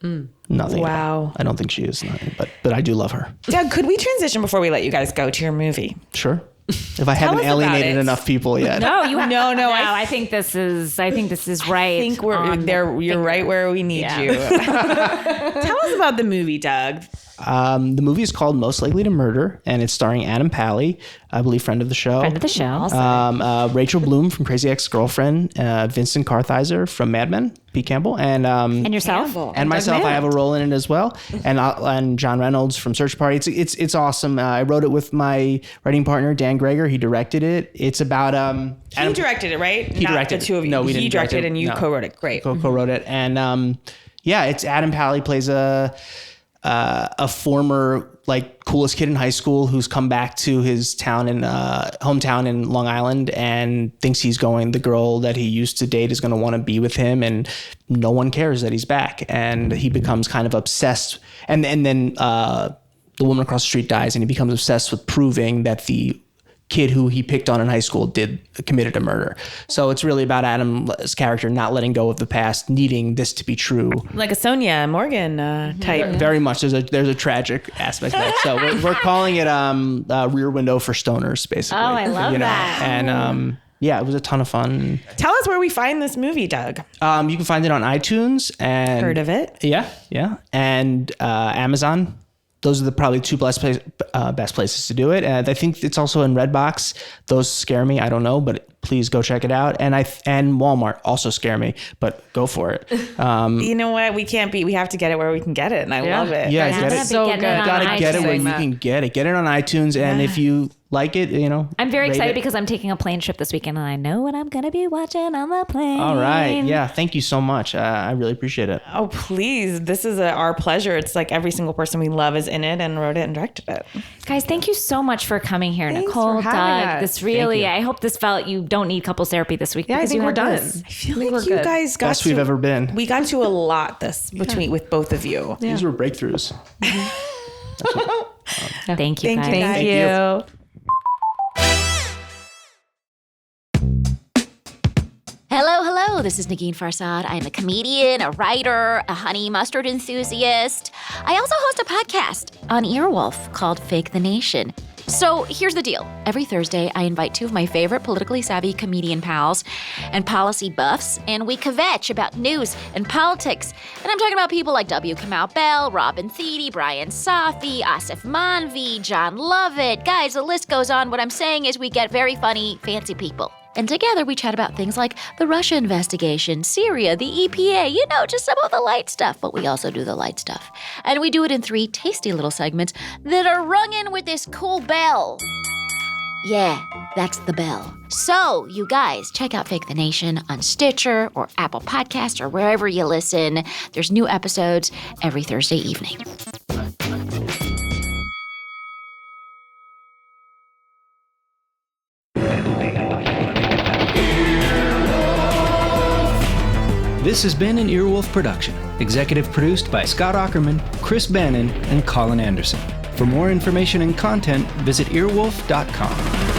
Nothing. at all. Wow. I don't think she is, but I do love her. Doug, could we transition before we let you guys go to your movie? Sure. If I haven't us about alienated it. enough people yet. No, you have, No, I think this is right. I think we're there. You're right where we need you. Tell us about the movie, Doug. The movie is called Most Likely to Murder, and it's starring Adam Pally, I believe friend of the show. Friend of the show. Rachel Bloom from Crazy Ex-Girlfriend, Vincent Kartheiser from Mad Men, Pete Campbell, and yourself. and myself. I have a role in it as well, and John Reynolds from Search Party. It's awesome. I wrote it with my writing partner Dan Greger. He directed it. It's about He directed it, right? He directed the two of you. No, we didn't He directed direct it. and you No. co-wrote it. Great. Co-wrote it, and it's Adam Pally plays a former like coolest kid in high school who's come back to his town in hometown in Long Island and thinks the girl that he used to date is going to want to be with him, and no one cares that he's back, and he becomes kind of obsessed, and then the woman across the street dies, and he becomes obsessed with proving that the kid who he picked on in high school committed a murder. So it's really about Adam's character not letting go of the past, needing this to be true. Like a Sonia Morgan type. Very much. There's a tragic aspect to that. So we're calling it Rear Window for Stoners, basically. Oh, I love that. And yeah, it was a ton of fun. Tell us where we find this movie, Doug. You can find it on iTunes and Heard of it? Yeah, and Amazon. Those are the probably two best places to do it. And I think it's also in Redbox. Those scare me. I don't know, but please go check it out. And Walmart also scare me, but go for it. You know what? We have to get it where we can get it, and I love it. Yeah, get it. So good. You gotta get it where you can get it. Get it on iTunes, and if you like it, I'm very excited because I'm taking a plane trip this weekend, and I know what I'm gonna be watching on the plane. All right, yeah, thank you so much. I really appreciate it. Oh, please! This is our pleasure. It's like every single person we love is in it and wrote it and directed it. Guys, thank you so much for coming here, Thanks Nicole, for having Doug. us. This really, I hope this felt you don't need couples therapy this week. Yeah, I because think you we're had done. this. I feel like you guys got Best we've ever been. We got to a lot with both of you. These were breakthroughs. Thank you, Thank you, guys. guys. Thank you. Hello. This is Negin Farsad. I'm a comedian, a writer, a honey mustard enthusiast. I also host a podcast on Earwolf called Fake the Nation. So here's the deal. Every Thursday, I invite two of my favorite politically savvy comedian pals and policy buffs, and we kvetch about news and politics. And I'm talking about people like W. Kamau Bell, Robin Thede, Brian Safi, Asif Manvi, John Lovett. Guys, the list goes on. What I'm saying is we get very funny, fancy people. And together we chat about things like the Russia investigation, Syria, the EPA, just some of the light stuff, but we also do the light stuff. And we do it in 3 tasty little segments that are rung in with this cool bell. Yeah, that's the bell. So, you guys, check out Fake the Nation on Stitcher or Apple Podcasts or wherever you listen. There's new episodes every Thursday evening. This has been an Earwolf production, executive produced by Scott Aukerman, Chris Bannon, and Colin Anderson. For more information and content, visit earwolf.com.